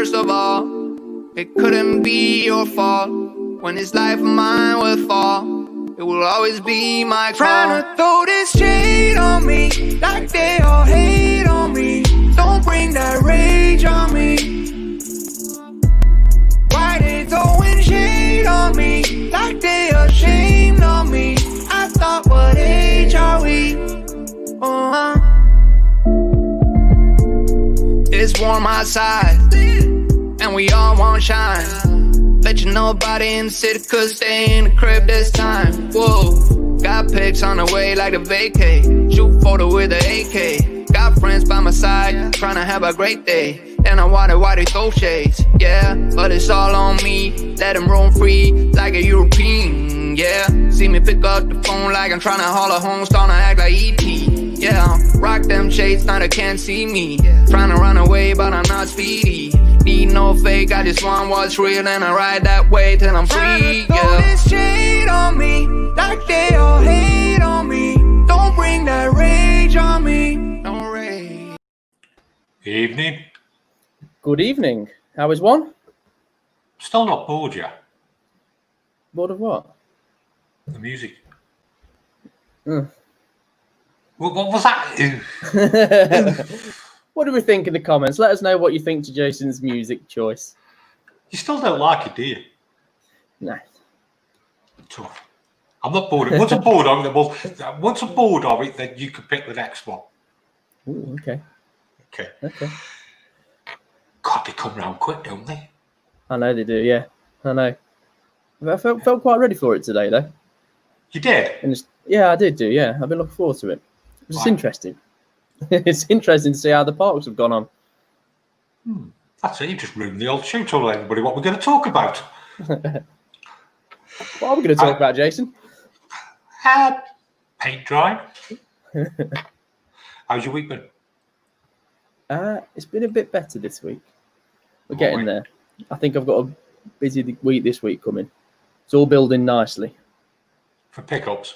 First of all, it couldn't be your fault. When this life of mine would fall, it will always be my call. Trying to throw this shade on me, like they all hate on me. Don't bring that rage on me. Why they throwing shade on me, like they ashamed of me? I thought, what age are we? It's warm outside, and we all want shine. Let you know about it in the city, cause stay in the crib this time. Whoa, got pics on the way like a vacay. Shoot photo with an AK. Got friends by my side, trying to have a great day. And I wonder why they throw shades, yeah. But it's all on me, let them roam free like a European, yeah. See me pick up the phone like I'm trying to haul a home, starting to act like E.T., yeah. Rock them shades, now they can't see me. Trying to run away, but I'm not speedy. Need no fake, I just want what's real, and I ride that way till I'm free, yeah. Throw this shade on me, like they all hate on me. Don't bring that rage on me, no rage. Evening. Good evening. How is one? Still not bored yet. Bored of what? The music. Mm. What was that? What do we think in the comments? Let us know what you think to Jason's music choice. You still don't like it, do you? No. Tough. I'm not bored. Once I'm bored of it, then you can pick the next one. Ooh, okay. Okay. God, they come round quick, don't they? I know they do, yeah. I know. I felt quite ready for it today, though. You did? Yeah, I did do, yeah. I've been looking forward to it. It's interesting. It's interesting to see how the parks have gone on. That's it. You just ruined the old show. Told everybody what we're going to talk about. What are we going to talk about, Jason? Paint drying. How's your week been? It's been a bit better this week. We're getting there. I think I've got a busy week this week coming. It's all building nicely. For pickups?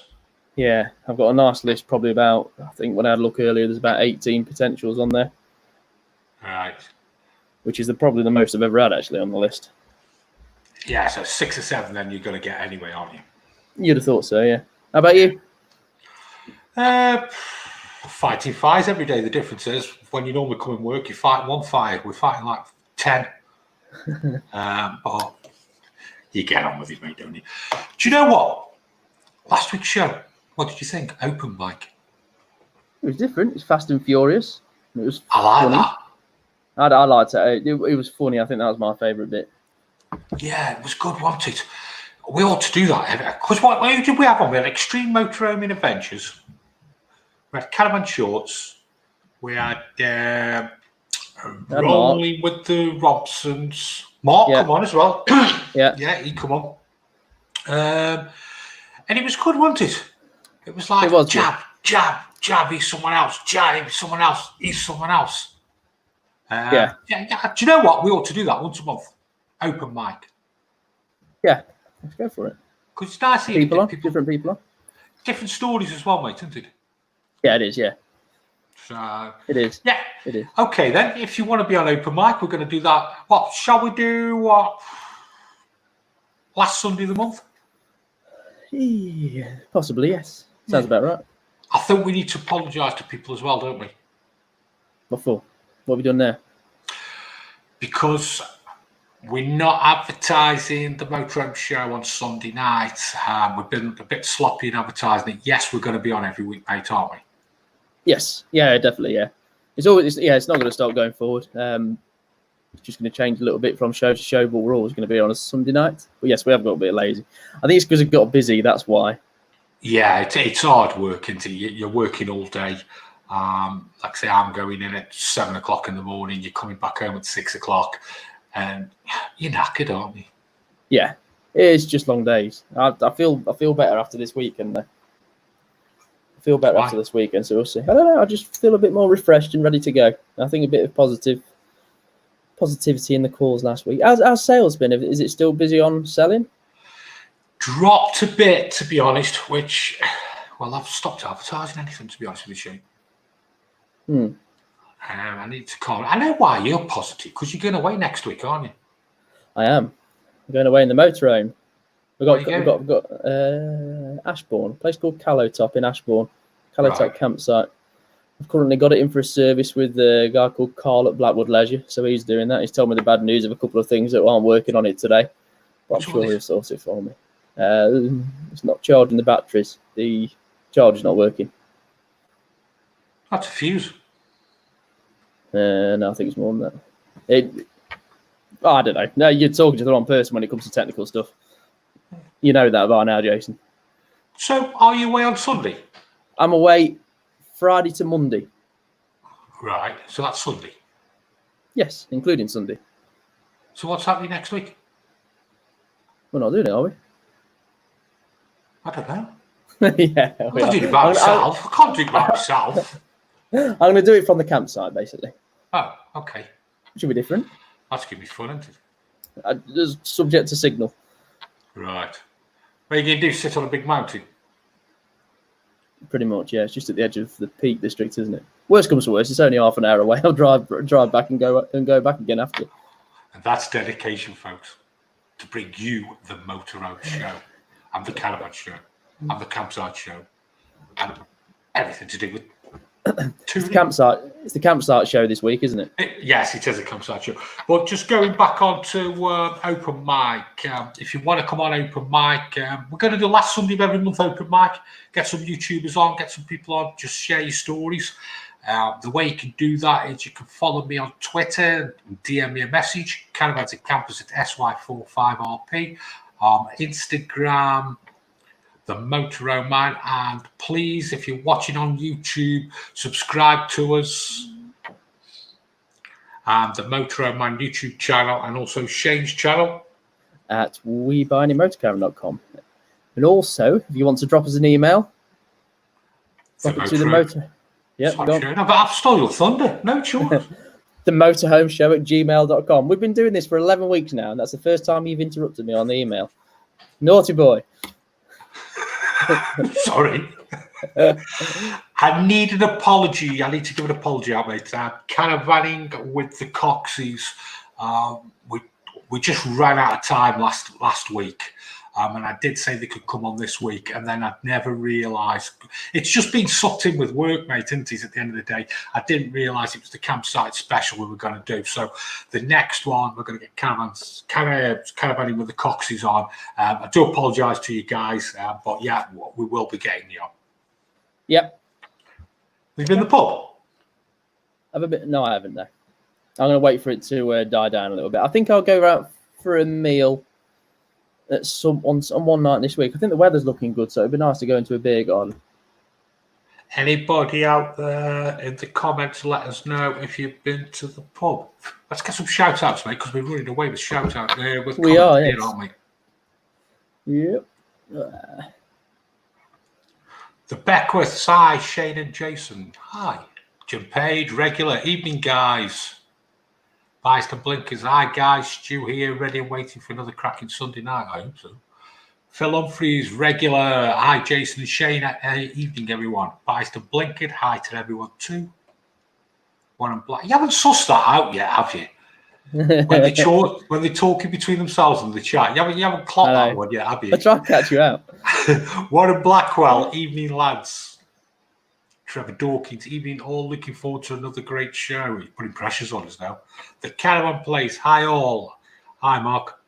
Yeah, I've got a nice list, probably about, I think when I had a look earlier, there's about 18 potentials on there. Right. Which is probably the most I've ever had, actually, on the list. Yeah, so 6 or 7 then you're going to get anyway, aren't you? You'd have thought so, yeah. How about you? Fighting fires every day. The difference is when you normally come and work, you fight one fire. We're fighting like 10. But you get on with it, mate, don't you? Do you know what? Last week's show, what did you think? Open mic. It was different. It's fast and furious. It was I like funny. that. I liked it. It was funny. I think that was my favourite bit. Yeah, it was good, wasn't it? We ought to do that. Because what did we have on? We had Extreme Motorhome Adventures. We had Caravan Shorts. We had Rolling with the Robsons. Mark come on as well. Yeah, he come on. And it was good, wasn't it? It was like jab, he's someone else. Jab, he's someone else. He's someone else. Yeah. Do you know what? We ought to do that once a month. Open mic. Yeah, let's go for it. Because it's nice to different people on. Different stories as well, mate, isn't it? Yeah, it is, yeah. So, it is. Yeah. It is. Okay, then, if you want to be on open mic, we're going to do that. What, shall we do last Sunday of the month? Yeah, possibly, yes. Sounds about right. I think we need to apologise to people as well, don't we? What for? What have we done there? Because we're not advertising the Motorhome Show on Sunday night. We've been a bit sloppy in advertising it. Yes, we're going to be on every week, mate, aren't we? Yes. Yeah, definitely, yeah. It's always, it's not going to stop going forward. It's just going to change a little bit from show to show, but we're always going to be on a Sunday night. But yes, we have got a bit lazy. I think it's because it got busy, that's why. Yeah, it's hard work, isn't it? You're working all day. Like I say, I'm going in at 7 o'clock in the morning. You're coming back home at 6 o'clock. And you're knackered, aren't you? Yeah, it's just long days. I feel better after this weekend, though. I feel better after this weekend, so we'll see. I don't know, I just feel a bit more refreshed and ready to go. I think a bit of positivity in the calls last week. How's sales been? Is it still busy on selling? Dropped a bit, to be honest, which, well, I've stopped advertising anything, to be honest with you. I need to call. I know why you're positive, because you're going away next week, aren't you? I am. I'm going away in the motorhome. We've got Ashbourne, a place called Callowtop in Ashbourne. Callowtop campsite. I've currently got it in for a service with a guy called Carl at Blackwood Leisure, so he's doing that. He's told me the bad news of a couple of things that aren't working on it today, but I'm sure he'll sort it for me. It's not charging the batteries. The charge is not working. That's a fuse. No, I think it's more than that. I don't know. No, you're talking to the wrong person when it comes to technical stuff. You know that by now, Jason. So, are you away on Sunday? I'm away Friday to Monday. Right, so that's Sunday? Yes, including Sunday. So what's happening next week? We're not doing it, are we? I don't know. Yeah, I'm not doing it by myself. I can't do it by myself. I'm going to do it from the campsite, basically. Oh, okay. Should be different. That's going to be fun, isn't it? Just subject to signal. Right. What are you going to do? Sit on a big mountain? Pretty much, yeah. It's just at the edge of the Peak District, isn't it? Worst comes to worst, it's only half an hour away. I'll drive back and go back again after. And that's dedication, folks. To bring you the Motorhome Show, and the Caravan Show, and the Campsite Show, and everything to do with It's the campsite show this week, isn't it? Yes, it is a campsite show. But just going back on to open mic, if you want to come on open mic, we're going to do last Sunday of every month open mic. Get some YouTubers on, get some people on, just share your stories. The way you can do that is you can follow me on Twitter, DM me a message, Caravans and Campers at SY45RP, Instagram, the Motorhome Man, and please, if you're watching on YouTube, subscribe to us and the Motorhome Man YouTube channel, and also Shane's channel at WeBuyAnyMotorCaravan.com. And also, if you want to drop us an email, drop it to the motor. Yep, no, but I've stole your thunder. No choice. The Motorhome Show at gmail.com. We've been doing this for 11 weeks now, and that's the first time you've interrupted me on the email. Naughty boy. Sorry. I need an apology. I need to give an apology out, mate. Caravanning with the Coxies. We just ran out of time last week. And I did say they could come on this week, and then I'd never realised. It's just been sucked in with work, mate, isn't it, at the end of the day? I didn't realise it was the campsite special we were going to do. So the next one, we're going to get Caravanning with the Coxies on. I do apologise to you guys, but yeah, we will be getting you on. Yep. We've been in the pub? No, I haven't, no. I'm going to wait for it to die down a little bit. I think I'll go out for a meal on one night this week. I think the weather's looking good, so it'd be nice to go into a beer garden. Anybody out there in the comments, let us know if you've been to the pub. Let's get some shout outs, mate, because we're running away with shout out there. We are, yes. Aren't we? Yep. The Beckwith, Cy, Shane and Jason. Hi. Jim Page, regular evening, guys. Biased and Blinkers. Hi, guys. Stu here, ready and waiting for another cracking Sunday night. I hope so. Phil Humphreys, regular. Hi, Jason and Shane. Evening, everyone. Biased and Blinkered. Hi to everyone, too. One and Black. You haven't sussed that out yet, have you? when they're talking between themselves in the chat. You haven't clocked that one yet, have you? I try to catch you out. Warren Blackwell. Evening, lads. Trevor Dawkins, evening, all looking forward to another great show. He's putting pressures on us now. The Caravan Place, hi all. Hi, Mark.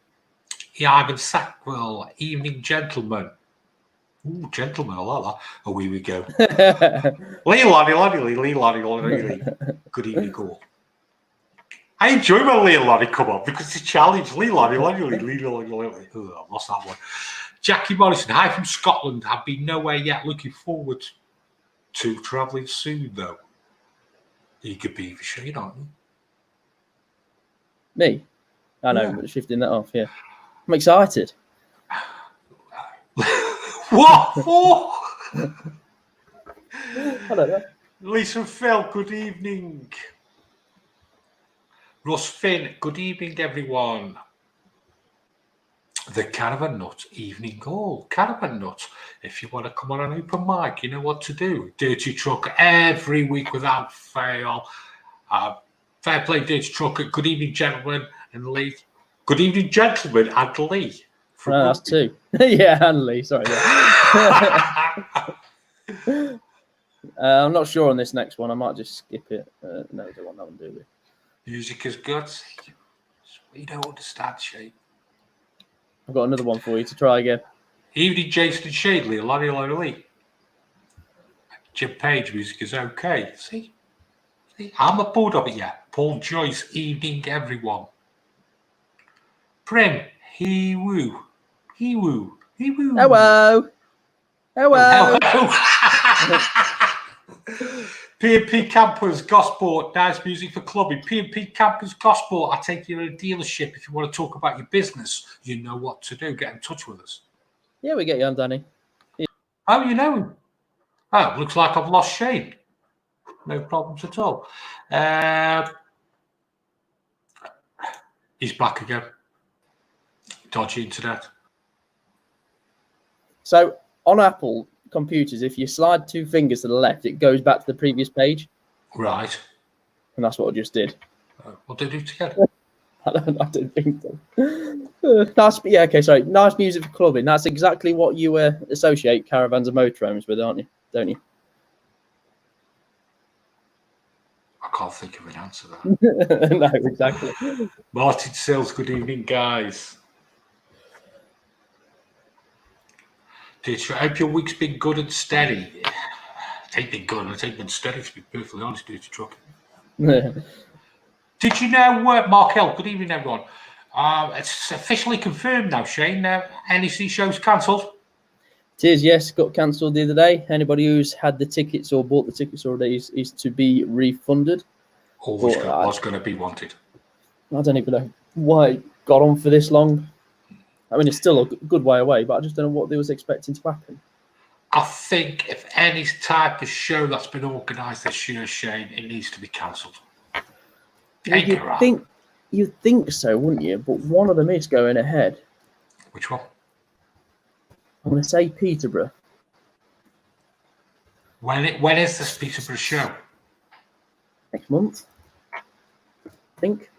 Yeah, Ivan Sackwell, evening, gentlemen. Ooh, gentlemen, I like that. Oh, here we go. Lee. Good evening, all. I enjoy when Lee and Lonnie come up because it's a challenge. Lee. Oh, I've lost that one. Jackie Morrison, hi from Scotland. Have been nowhere yet. Looking forward to travelling soon, though. You could be for Shane, aren't you? Me? I know, but shifting that off, yeah. I'm excited. What for? I don't know. Lisa and Phil, good evening. Russ Finn, good evening, everyone. The Caravan Nut evening call. Caravan Nut. If you want to come on an open mic, you know what to do. Dirty Truck every week without fail. Fair play, Dirty Trucker. Good evening, gentlemen and Lee. Good evening, gentlemen and Lee. That's two. Yeah, and Lee. Sorry. Yeah. I'm not sure on this next one. I might just skip it. No, I don't want that one, do we? Music is good. You don't understand, Shane. I've got another one for you to try again. Evening, Jason and Shadley, Lonnie Lee. Jim Page, music is okay. See, I'm a bored of it yet. Paul Joyce, evening, everyone. Prim, he woo. Hello. P&P Campers, Gosport, nice music for clubbing. P&P Campers, Gosport, I take you to a dealership. If you want to talk about your business, you know what to do. Get in touch with us. Yeah, we get you on, Danny. Yeah. Oh, you know him? Oh, looks like I've lost Shane. No problems at all. He's back again. Dodgy internet. So on Apple computers, if you slide 2 fingers to the left, it goes back to the previous page. Right. And that's what I just did. What did they do together? I don't think so. Nice, yeah, okay, sorry. Nice music for clubbing. That's exactly what you associate caravans and motorhomes with, aren't you? Don't you? I can't think of an answer to that. No, exactly. Martin Sills, good evening, guys. I hope your week's been good and steady. It ain't been good, it ain't been steady, to be perfectly honest, Dirty Truck. Did you know, Mark Hill, good evening, everyone. It's officially confirmed now, Shane. NEC show's cancelled. It is, yes. Got cancelled the other day. Anybody who's had the tickets or bought the tickets already is to be refunded. Always was going to be wanted. I don't even know why it got on for this long. I mean, it's still a good way away, but I just don't know what they was expecting to happen. I think if any type of show that's been organised this year, Shane, it needs to be cancelled. You'd think so, wouldn't you? But one of them is going ahead. Which one? I'm going to say Peterborough. When is this Peterborough show? Next month, I think.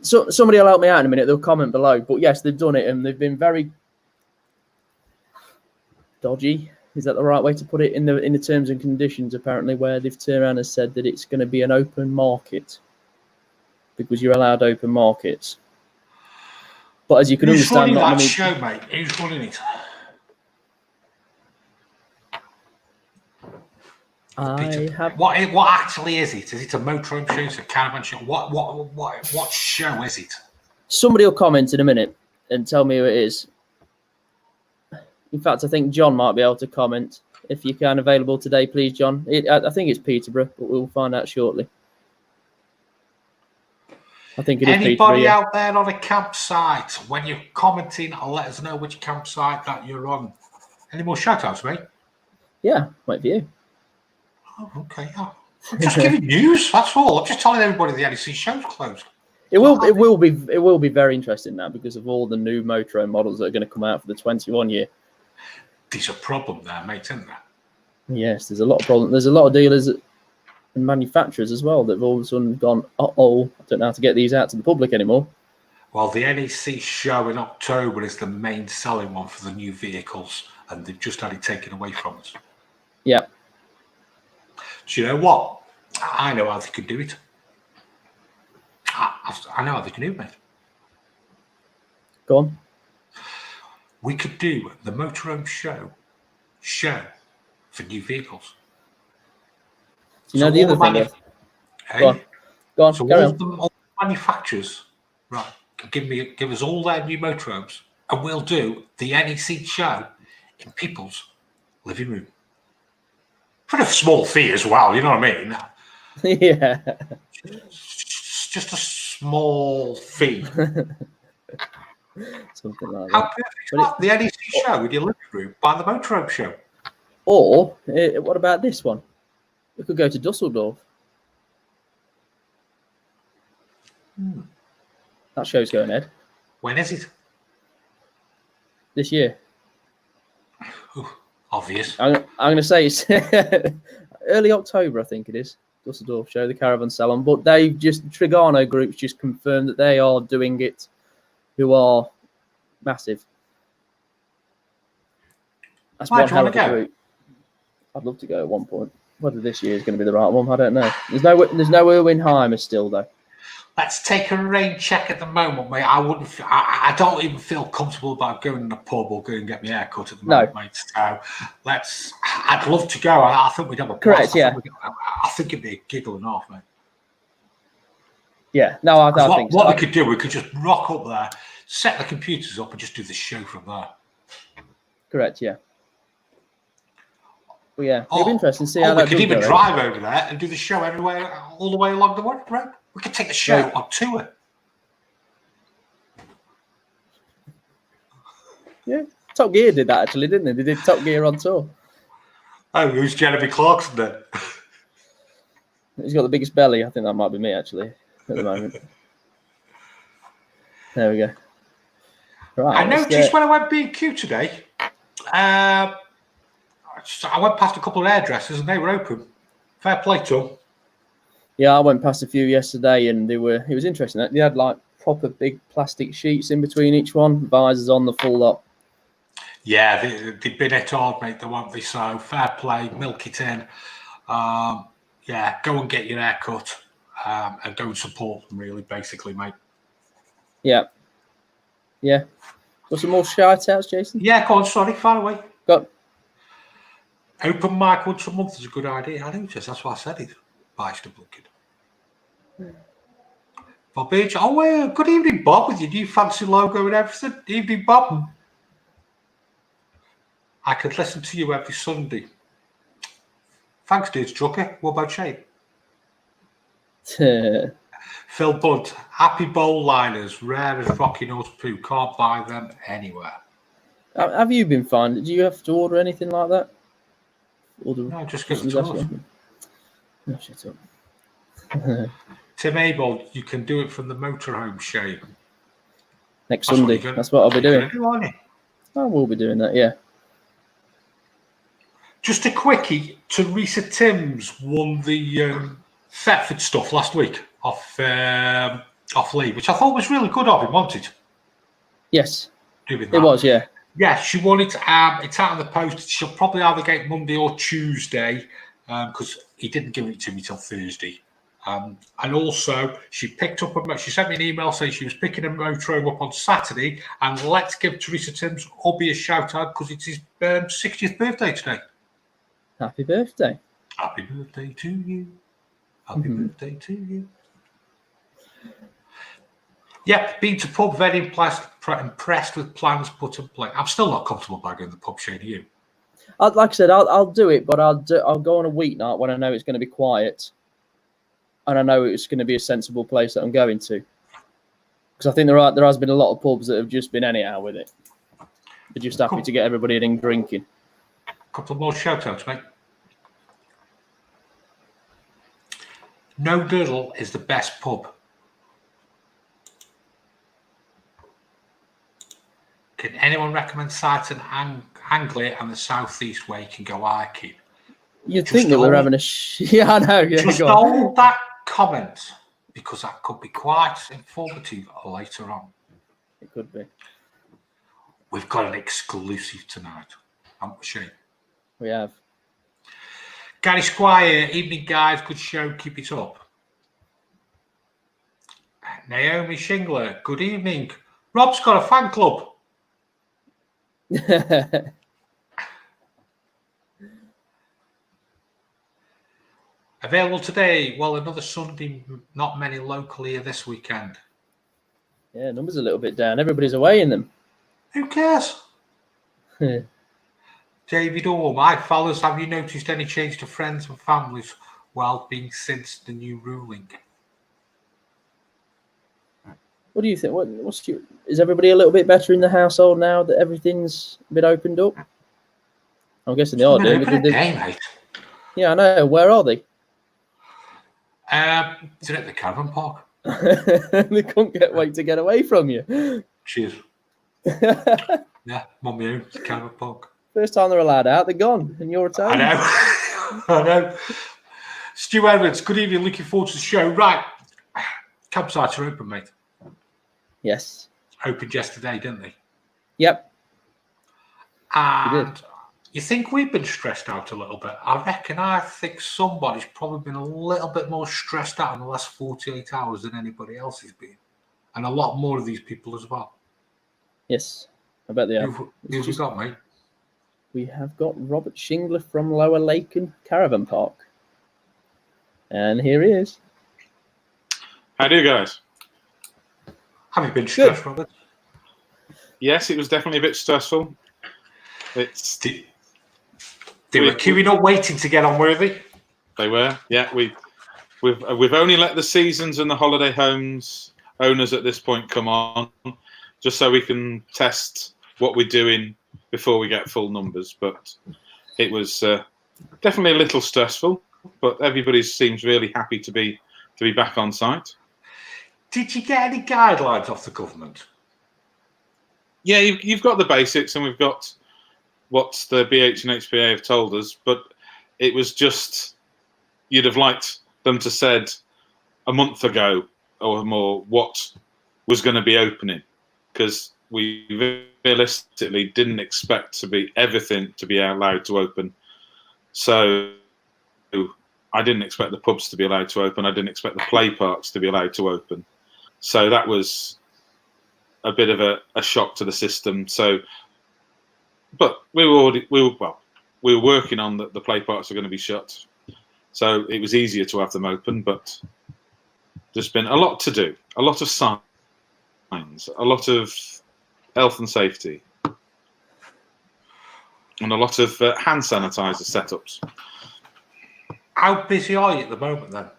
So somebody will help me out in a minute. They'll comment below. But yes, they've done it, and they've been very dodgy. Is that the right way to put it? In the terms and conditions, apparently, where they've turned around and said that it's going to be an open market because you're allowed open markets. But as you can understand, not many show, mate. Who's running it? What actually is it? Is it a motorhome show? Is it a caravan show? What show is it? Somebody will comment in a minute and tell me who it is. In fact, I think John might be able to comment. If you can, available today, please, John. I think it's Peterborough, but we'll find out shortly. I think it is Anybody out there on a campsite, when you're commenting, let us know which campsite that you're on. Any more shout-outs, mate? Yeah, wait for you. Oh, okay. Yeah. I'm just giving news, that's all. I'm just telling everybody the NEC show's closed. It will be very interesting now because of all the new motorhome models that are going to come out for the 21 year. There's a problem there, mate, isn't there? Yes, there's a lot of problem. There's a lot of dealers and manufacturers as well that have all of a sudden gone, I don't know how to get these out to the public anymore. Well, the NEC show in October is the main selling one for the new vehicles, and they've just had it taken away from us. Yeah. So you know what? I know how they could do it. I know how they can do it, mate. Go on. We could do the Motorhome show for new vehicles. You know, the other thing. Go on. So all the manufacturers, right, give us all their new motorhomes, and we'll do the NEC show in people's living room for a small fee as well. You know what I mean? Yeah. Just a small fee. Something like that. How perfect is that? The NEC show in your living room by the Motorhome show. Or what about this one? We could go to Dusseldorf. That show's going ahead. When is it? This year. Ooh, obvious. I'm going to say it's early October, I think it is. Dusseldorf show, the caravan salon. But they've just Trigano Group's just confirmed that they are doing it. Who are massive. That's one hell of a group. I'd love to go at one point. Whether this year is going to be the right one, I don't know. There's no Erwin still though. Let's take a rain check at the moment, mate. I don't even feel comfortable about going in the pub or going and get my hair cut at the moment, mate. So I'd love to go. I think we'd have a blast. Correct, yeah. I think it'd be a giggle and a half, mate. Yeah, no, I think so. What we could do, we could just rock up there, set the computers up, and just do the show from there. Correct, yeah. Well, yeah, it'd be interesting to see how that goes. We could even drive over there and do the show everywhere, all the way along the way, right? We could take the show on tour. Yeah, Top Gear did that actually, didn't they? They did Top Gear on tour. Oh, who's Jeremy Clarkson then? He's got the biggest belly. I think that might be me actually at the moment. There we go. Right. I noticed when I went B&Q today, I went past a couple of hairdressers and they were open. Fair play to them. Yeah, I went past a few yesterday and it was interesting. They had like proper big plastic sheets in between each one, visors on the full lot. Yeah, they've been it hard, mate. They won't be, so fair play, milk it in. Yeah, go and get your hair cut and go and support them, really, basically, mate. Yeah. Yeah. Got some more shout outs, Jason? Yeah, go on, sorry, far away. Got open mic once a month is a good idea. I noticed, that's why I said it. Bye, looking. Bob H. Oh, good evening, Bob, with your new fancy logo and everything. Evening, Bob. I could listen to you every Sunday. Thanks, dear Trucker. What about Shane? Phil Budd, happy bowl liners, rare as Rocky Nose Poo. Can't buy them anywhere. Have you been finding? Do you have to order anything like that? No, just give it to us. No, shut up. Tim Abel, you can do it from the Motorhome Show. Next Sunday. That's what I'll be doing. I will be doing that, yeah. Just a quickie, Teresa Timms won the Thetford stuff last week off Lee, which I thought was really good of him, wasn't it? Yes, it was, yeah. Yeah, she won it. It's out on the post. She'll probably either get Monday or Tuesday because he didn't give it to me till Thursday. And also, she sent me an email saying she was picking a motorhome up on Saturday. And let's give Teresa Timms hubby a shout out because it's his 60th birthday today. Happy birthday. Happy birthday to you. Happy birthday to you. Yep, been to pub, very impressed with plans put in place. I'm still not comfortable about going to the pub, Shane, are you? Like I said, I'll do it, but I'll go on a weeknight when I know it's going to be quiet. And I know it's going to be a sensible place that I'm going to. Because I think there has been a lot of pubs that have just been anyhow with it. They're just happy to get everybody in drinking. A couple of more shout-outs, mate. No Diddle is the best pub. Can anyone recommend sites in Anglia and the southeast where you can go hiking? You'd think that we're having a... Yeah, I know. Yeah, just hold that comment because that could be quite informative later on. It could be. We've got an exclusive tonight, haven't we, Shane? We have. Gary Squire, evening guys, good show, keep it up. Naomi Shingler, good evening. Rob's got a fan club. Available today. Well, another Sunday, not many local here this weekend. Yeah, numbers a little bit down. Everybody's away in them. Who cares? David Orm, hi fellas, have you noticed any change to friends and families well-being since the new ruling? What do you think? Is everybody a little bit better in the household now that everything's been opened up? I'm guessing they are doing it. Yeah, I know. Where are they? They're at the caravan park. They couldn't wait to get away from you. Cheers. Yeah, mummy own the caravan park. First time they're allowed out, they're gone, and you're at home. I know. I know. Stu Edwards, good evening. Looking forward to the show. Right. Campsites are open, mate. Yes. Opened yesterday, didn't they? Yep. And you think we've been stressed out a little bit? I think somebody's probably been a little bit more stressed out in the last 48 hours than anybody else has been. And a lot more of these people as well. Yes. I bet they are. Who've we got, mate? We have got Robert Shingler from Lower Laken Caravan Park. And here he is. How do you guys? Have you been stressed, Robert? Yes, it was definitely a bit stressful. They were queuing up, waiting to get on Worthy. They were, yeah. We've only let the seasons and the holiday homes owners at this point come on, just so we can test what we're doing before we get full numbers. But it was definitely a little stressful. But everybody seems really happy to be back on site. Did you get any guidelines off the government? Yeah, you've got the basics, and we've got what the BH and HPA have told us. But it was just, you'd have liked them to said a month ago or more what was going to be opening, because we realistically didn't expect everything to be allowed to open. So I didn't expect the pubs to be allowed to open. I didn't expect the play parks to be allowed to open. So that was a bit of a shock to the system. So, but we were working on the play parks are going to be shut. So it was easier to have them open, but there's been a lot to do, a lot of signs, a lot of health and safety, and a lot of hand sanitizer setups. How busy are you at the moment then?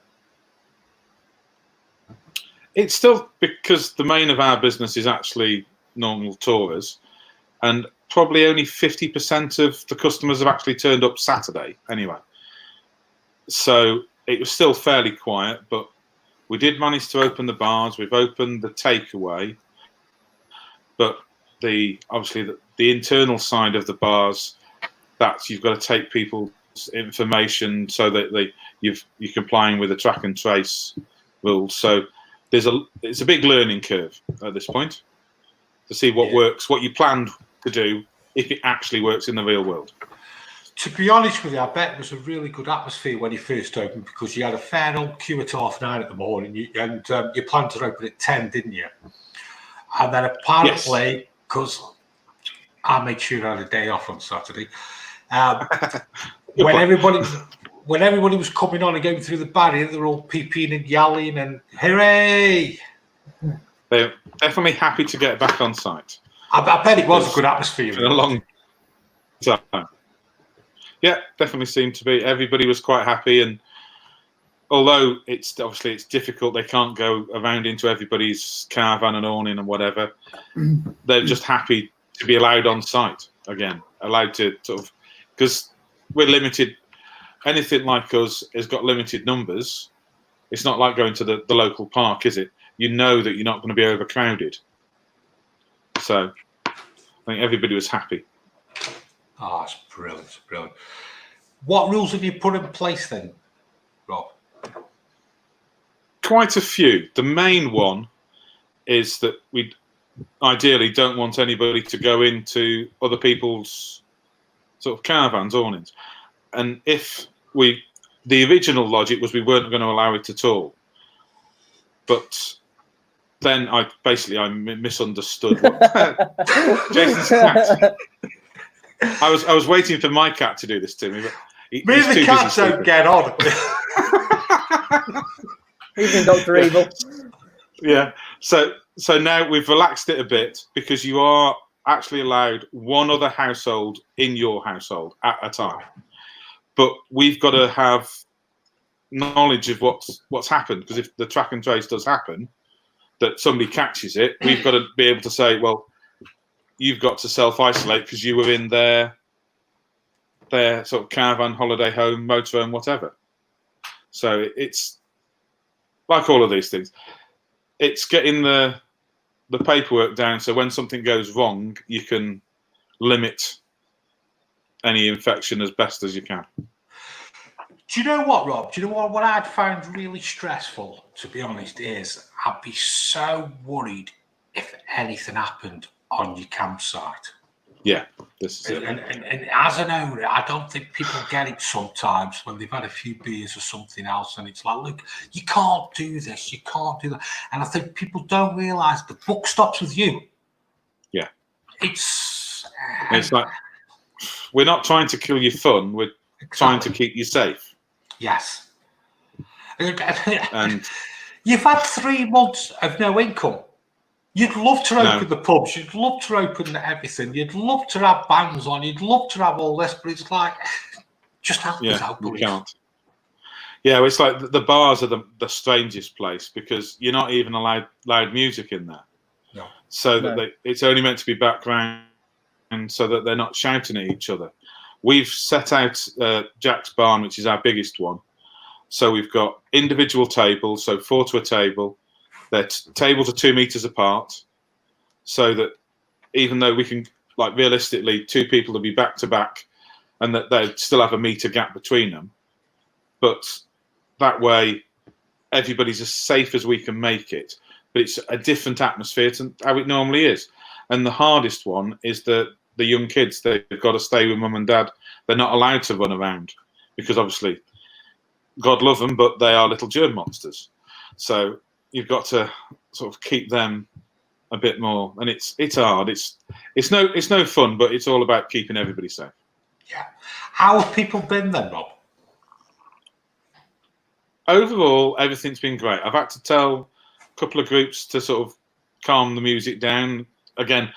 It's still, because the main of our business is actually normal tourers, and probably only 50% of the customers have actually turned up Saturday anyway. So it was still fairly quiet, but we did manage to open the bars. We've opened the takeaway, but obviously the internal side of the bars, that you've got to take people's information so that you're complying with the track and trace rules. So it's a big learning curve at this point to see what works, what you planned to do, if it actually works in the real world. To be honest with you, I bet it was a really good atmosphere when you first opened, because you had a fair old queue at 9:30 in the morning, and you planned to open at 10, didn't you? And then apparently, because I made sure I had a day off on Saturday, when everybody was coming on and going through the barrier, they were all peeping and yelling and hooray! They're definitely happy to get back on site. I bet it was a good atmosphere. For a long time. Yeah, definitely seemed to be. Everybody was quite happy, and although it's difficult, they can't go around into everybody's caravan and awning and whatever. They're just happy to be allowed on site again, allowed to sort of, because we're limited. Anything like us has got limited numbers. It's not like going to the local park, is it? You know that you're not going to be overcrowded. So I think everybody was happy. Oh, it's brilliant. It's brilliant. What rules have you put in place then, Rob? Quite a few. The main one is that we ideally don't want anybody to go into other people's sort of caravans, awnings. And if the original logic was we weren't going to allow it at all. But then I misunderstood what Jason's cat. I was waiting for my cat to do this to me, but me and the cats don't get on. Even Dr. Evil. Yeah. So now we've relaxed it a bit, because you are actually allowed one other household in your household at a time. But we've got to have knowledge of what's happened, because if the track and trace does happen, that somebody catches it, we've got to be able to say, well, you've got to self-isolate because you were in their sort of caravan, holiday home, motorhome, whatever. So it's like all of these things. It's getting the paperwork down, so when something goes wrong, you can limit any infection as best as you can. Do you know what, Rob? Do you know what I'd found really stressful, to be honest, is I'd be so worried if anything happened on your campsite. Yeah, this is it. And as an owner, I don't think people get it sometimes when they've had a few beers or something else, and it's like, look, you can't do this, you can't do that. And I think people don't realise the buck stops with you. Yeah. It's like, we're not trying to kill your fun, we're trying to keep you safe. Yes. And you've had 3 months of no income. You'd love to open the pubs. You'd love to open everything. You'd love to have bands on. You'd love to have all this, but it's like, just help us out, you can't. Yeah, it's like the bars are the strangest place because you're not even allowed loud music in there. No. So that it's only meant to be background, and so that they're not shouting at each other. We've set out Jack's barn, which is our biggest one. So we've got individual tables, so 4 to a table. Their tables are 2 meters apart, so that even though we can, like, realistically, 2 people will be back to back, and that they still have a meter gap between them. But that way, everybody's as safe as we can make it. But it's a different atmosphere to how it normally is. And the hardest one is the young kids. They've got to stay with mum and dad. They're not allowed to run around because obviously, God love them, but they are little germ monsters. So you've got to sort of keep them a bit more, and it's hard. It's no fun, but it's all about keeping everybody safe. Yeah. How have people been then, Rob? Overall, everything's been great. I've had to tell a couple of groups to sort of calm the music down. Again,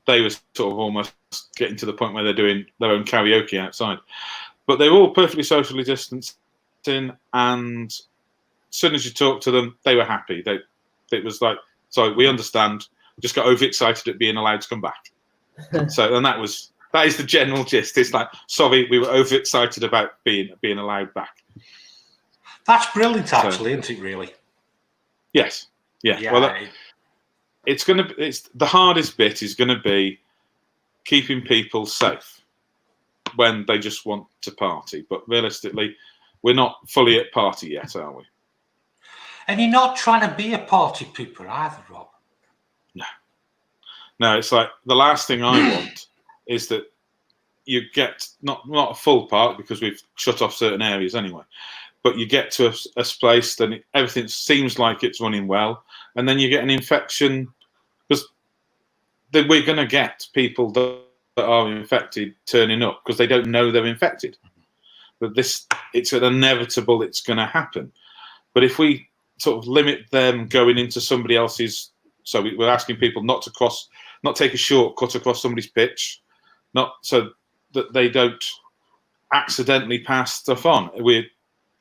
they were sort of almost getting to the point where they're doing their own karaoke outside, but they were all perfectly socially distanced in, and as soon as you talk to them, they were happy. It was like, sorry, we understand. Just got overexcited at being allowed to come back. So, and that is the general gist. It's like, sorry, we were overexcited about being allowed back. That's brilliant, actually, isn't it? Really? Yes. Yeah. Well, it's the hardest bit is going to be keeping people safe when they just want to party. But realistically, we're not fully at party yet, are we? And you're not trying to be a party pooper either, Rob. No, it's like the last thing I want is that you get not a full park because we've shut off certain areas anyway, but you get to a place, then everything seems like it's running well, and then you get an infection because we're going to get people that are infected turning up because they don't know they're infected. But it's an inevitable, it's going to happen. But if we sort of limit them going into somebody else's, so we're asking people not take a shortcut across somebody's pitch, not so that they don't accidentally pass stuff on.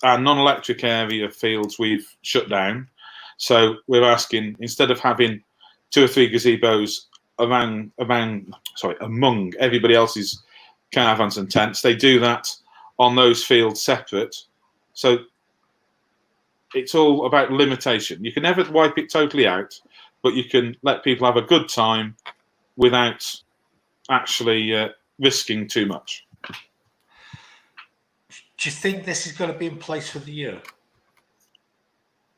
Our non-electric area fields we've shut down, so we're asking, instead of having 2 or 3 gazebos among everybody else's caravans and tents, they do that on those fields separate. So it's all about limitation. You can never wipe it totally out, but you can let people have a good time without actually risking too much. Do you think this is going to be in place for the year?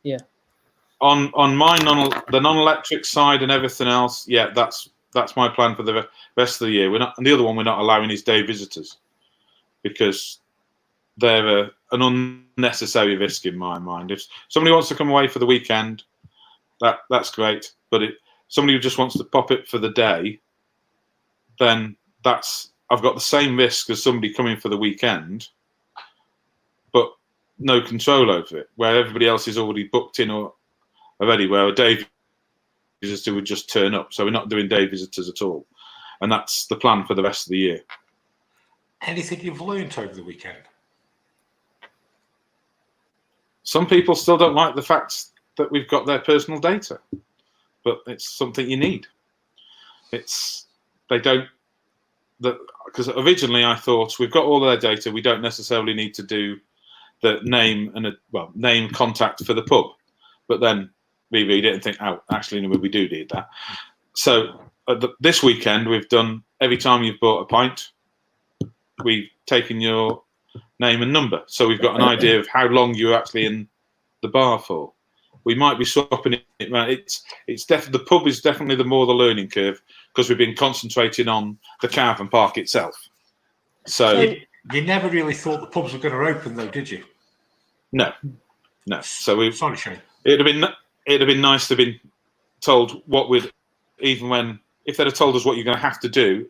Yeah. On the non-electric side and everything else, yeah, that's my plan for the rest of the year. And the other one we're not allowing is day visitors because they're an unnecessary risk in my mind. If somebody wants to come away for the weekend, that's great. But if somebody who just wants to pop it for the day, then I've got the same risk as somebody coming for the weekend, but no control over it, where everybody else is already booked in already, where a day visitor would just turn up. So we're not doing day visitors at all. And that's the plan for the rest of the year. Anything you've learned over the weekend? Some people still don't like the fact that we've got their personal data, but it's something you need. Because originally I thought we've got all their data, we don't necessarily need to do the name name contact for the pub. But then we read it and think, oh, actually, no, we do need that. So this weekend we've done, every time you've bought a pint, we've taken your name and number, so we've got an idea of how long you're actually in the bar for. We might be swapping it around. It's definitely, the pub is definitely the learning curve, because we've been concentrating on the caravan park itself. So you never really thought the pubs were going to open, though, did you? No. So we. Sorry, Shane. It'd have been nice to have been told what we'd, even when, if they'd have told us what you're going to have to do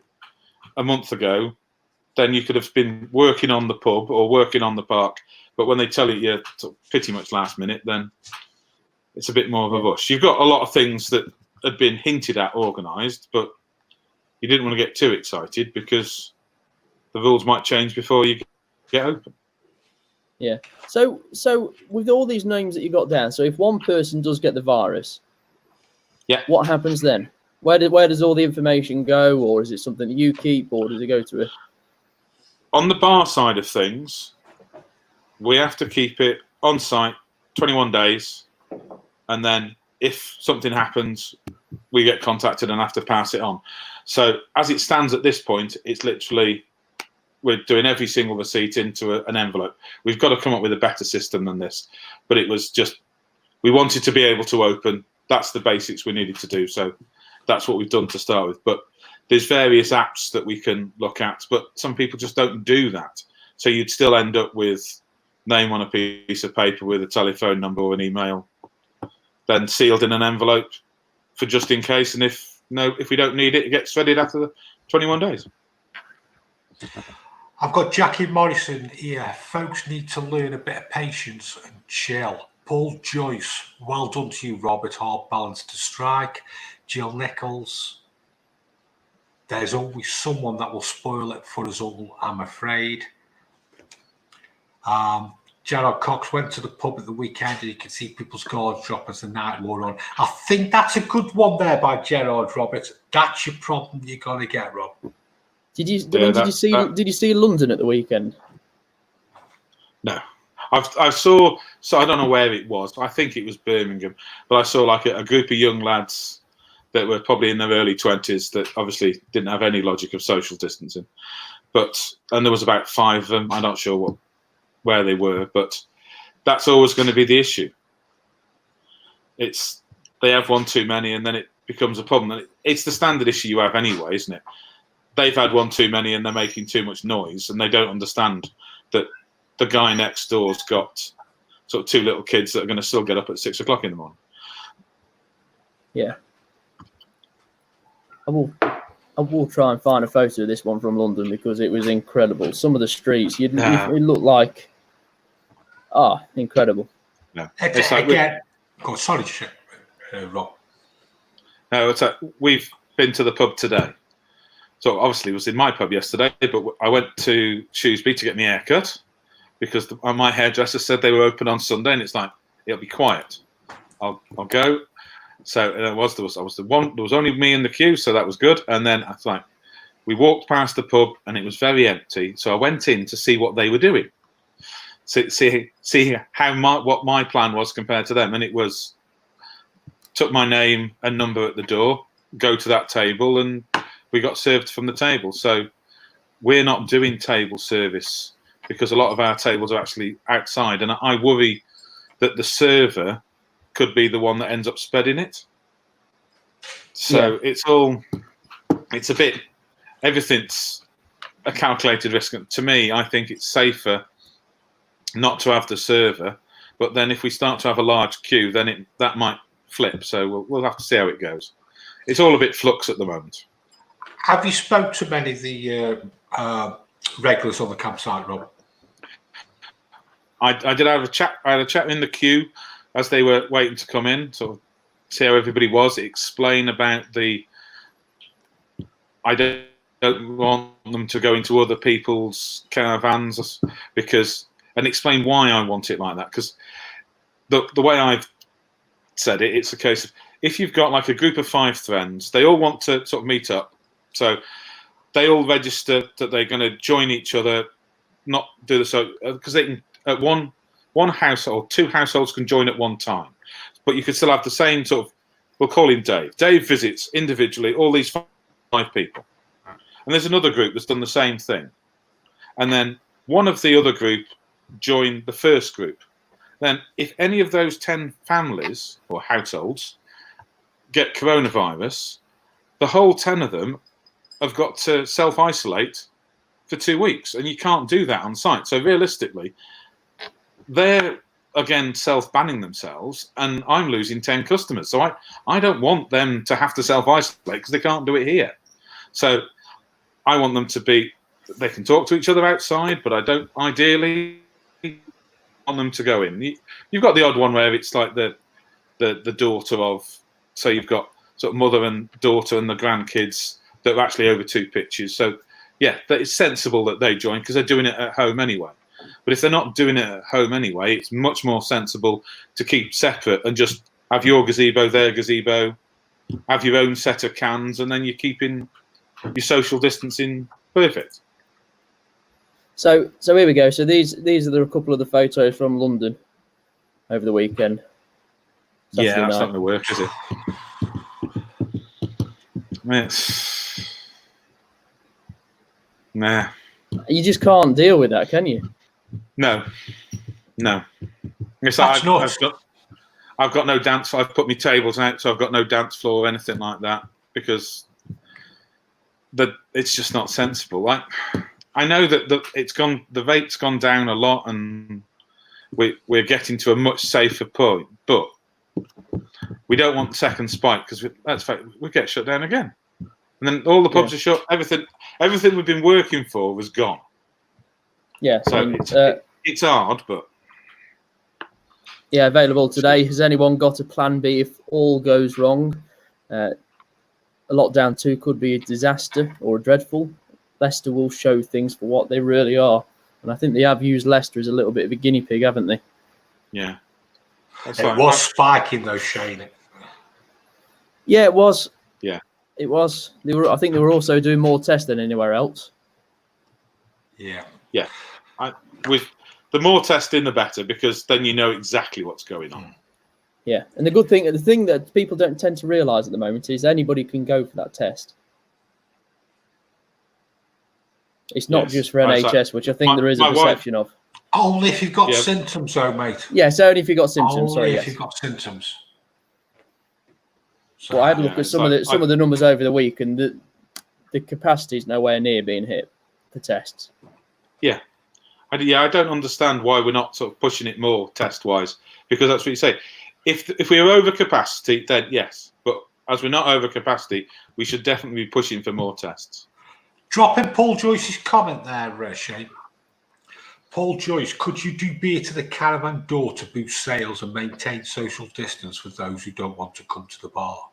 a month ago, then you could have been working on the pub or working on the park. But when they tell you you're pretty much last minute, then it's a bit more of a rush. You've got a lot of things that had been hinted at, organised, but you didn't want to get too excited because the rules might change before you get open. Yeah. So with all these names that you got down, so if one person does get the virus, what happens then? Where does all the information go, or is it something that you keep, or does it go to a... On the bar side of things, we have to keep it on site 21 days, and then if something happens, we get contacted and have to pass it on. So as it stands at this point, it's literally, we're doing every single receipt into an envelope. We've got to come up with a better system than this, but it was just, we wanted to be able to open. That's the basics we needed to do. So that's what we've done to start with. But there's various apps that we can look at, but some people just don't do that. So you'd still end up with name on a piece of paper with a telephone number or an email, then sealed in an envelope for just in case. And if we don't need it, it gets shredded after the 21 days. I've got Jackie Morrison here. Folks need to learn a bit of patience and chill. Paul Joyce, well done to you, Robert. Hard balance to strike. Jill Nichols, there's always someone that will spoil it for us all, I'm afraid. Gerard Cox went to the pub at the weekend and you could see people's guards drop as the night wore on. I think that's a good one there by Gerard, Robert. That's your problem you're going to get, Rob. Did you see London at the weekend? No. I saw, so I don't know where it was. I think it was Birmingham, but I saw like a group of young lads that were probably in their early 20s that obviously didn't have any logic of social distancing. And there was about 5 of them. I'm not sure where they were, but that's always going to be the issue. They have one too many, and then it becomes a problem. And it's the standard issue you have anyway, isn't it? They've had one too many, and they're making too much noise, and they don't understand that the guy next door's got sort of 2 little kids that are going to still get up at 6 o'clock in the morning. Yeah. I will try and find a photo of this one from London because it was incredible. Some of the streets, it looked like, incredible. No, it's like again. Oh, sorry, Rob. No, it's like we've been to the pub today. So obviously it was in my pub yesterday, but I went to Shrewsbury to get my hair cut because my hairdresser said they were open on Sunday, and it's like, it'll be quiet. I'll go. So there was only me in the queue, so that was good. And then I like, we walked past the pub and it was very empty. So I went in to see what they were doing, see what my plan was compared to them. And it was, took my name and number at the door, go to that table, and we got served from the table. So we're not doing table service because a lot of our tables are actually outside, and I worry that the server could be the one that ends up spreading it. So it's a bit, everything's a calculated risk. To me, I think it's safer not to have the server, but then if we start to have a large queue, then that might flip. So we'll have to see how it goes. It's all a bit flux at the moment. Have you spoke to many of the regulars on the campsite, Rob? I did have a chat. I had a chat in the queue as they were waiting to come in, sort of see how everybody was, explain about I don't want them to go into other people's caravans and explain why I want it like that. Because the way I've said it, it's a case of, if you've got like a group of 5 friends, they all want to sort of meet up. So they all register that they're going to join each other, not do this, because they can, at one household, 2 households can join at one time, but you could still have the same sort of, we'll call him Dave. Dave visits individually all these 5 people. And there's another group that's done the same thing. And then one of the other group join the first group. Then if any of those 10 families or households get coronavirus, the whole 10 of them have got to self-isolate for 2 weeks, and you can't do that on site. So realistically, they're again self-banning themselves, and I'm losing 10 customers. So I don't want them to have to self-isolate because they can't do it here. So I want them to be, they can talk to each other outside, but I don't ideally want them to go in. You've got the odd one where it's like the daughter of, so you've got sort of mother and daughter and the grandkids that are actually over 2 pitches. So yeah, that it's sensible that they join because they're doing it at home anyway. But if they're not doing it at home anyway, it's much more sensible to keep separate and just have your gazebo, their gazebo, have your own set of cans, and then you're keeping your social distancing perfect. So here we go. So these are a couple of the photos from London over the weekend. Yeah, that's not going to work, is it? Nah. You just can't deal with that, can you? No. It's That's like nuts. I've got no dance. I've put my tables out, so I've got no dance floor or anything like that because it's just not sensible. Like I know that the rate's gone down a lot, and we're getting to a much safer point, but we don't want the second spike because we get shut down again, and then all the pubs are shut. Everything we've been working for was gone. Yeah, so it's hard, but yeah, available today. Has anyone got a plan B if all goes wrong? A lockdown 2 could be a disaster or dreadful. Leicester will show things for what they really are, and I think they have used Leicester as a little bit of a guinea pig, haven't they? Yeah, it was spiking though, Shane. Yeah, it was. Yeah, it was. I think they were also doing more tests than anywhere else. Yeah. With the more testing, the better, because then you know exactly what's going on. Yeah, and the thing that people don't tend to realise at the moment is anybody can go for that test. It's not just for NHS, which I think there is a perception of. Only if you've got symptoms, though, mate. Yeah, so only if you've got symptoms. Only if you've got symptoms. So I had a look at some of the numbers over the week, and the capacity is nowhere near being hit for tests. Yeah. I don't understand why we're not sort of pushing it more test-wise, because that's what you say. If we are over capacity, then yes. But as we're not over capacity, we should definitely be pushing for more tests. Dropping Paul Joyce's comment there, Shane. Paul Joyce, could you do beer to the caravan door to boost sales and maintain social distance with those who don't want to come to the bar?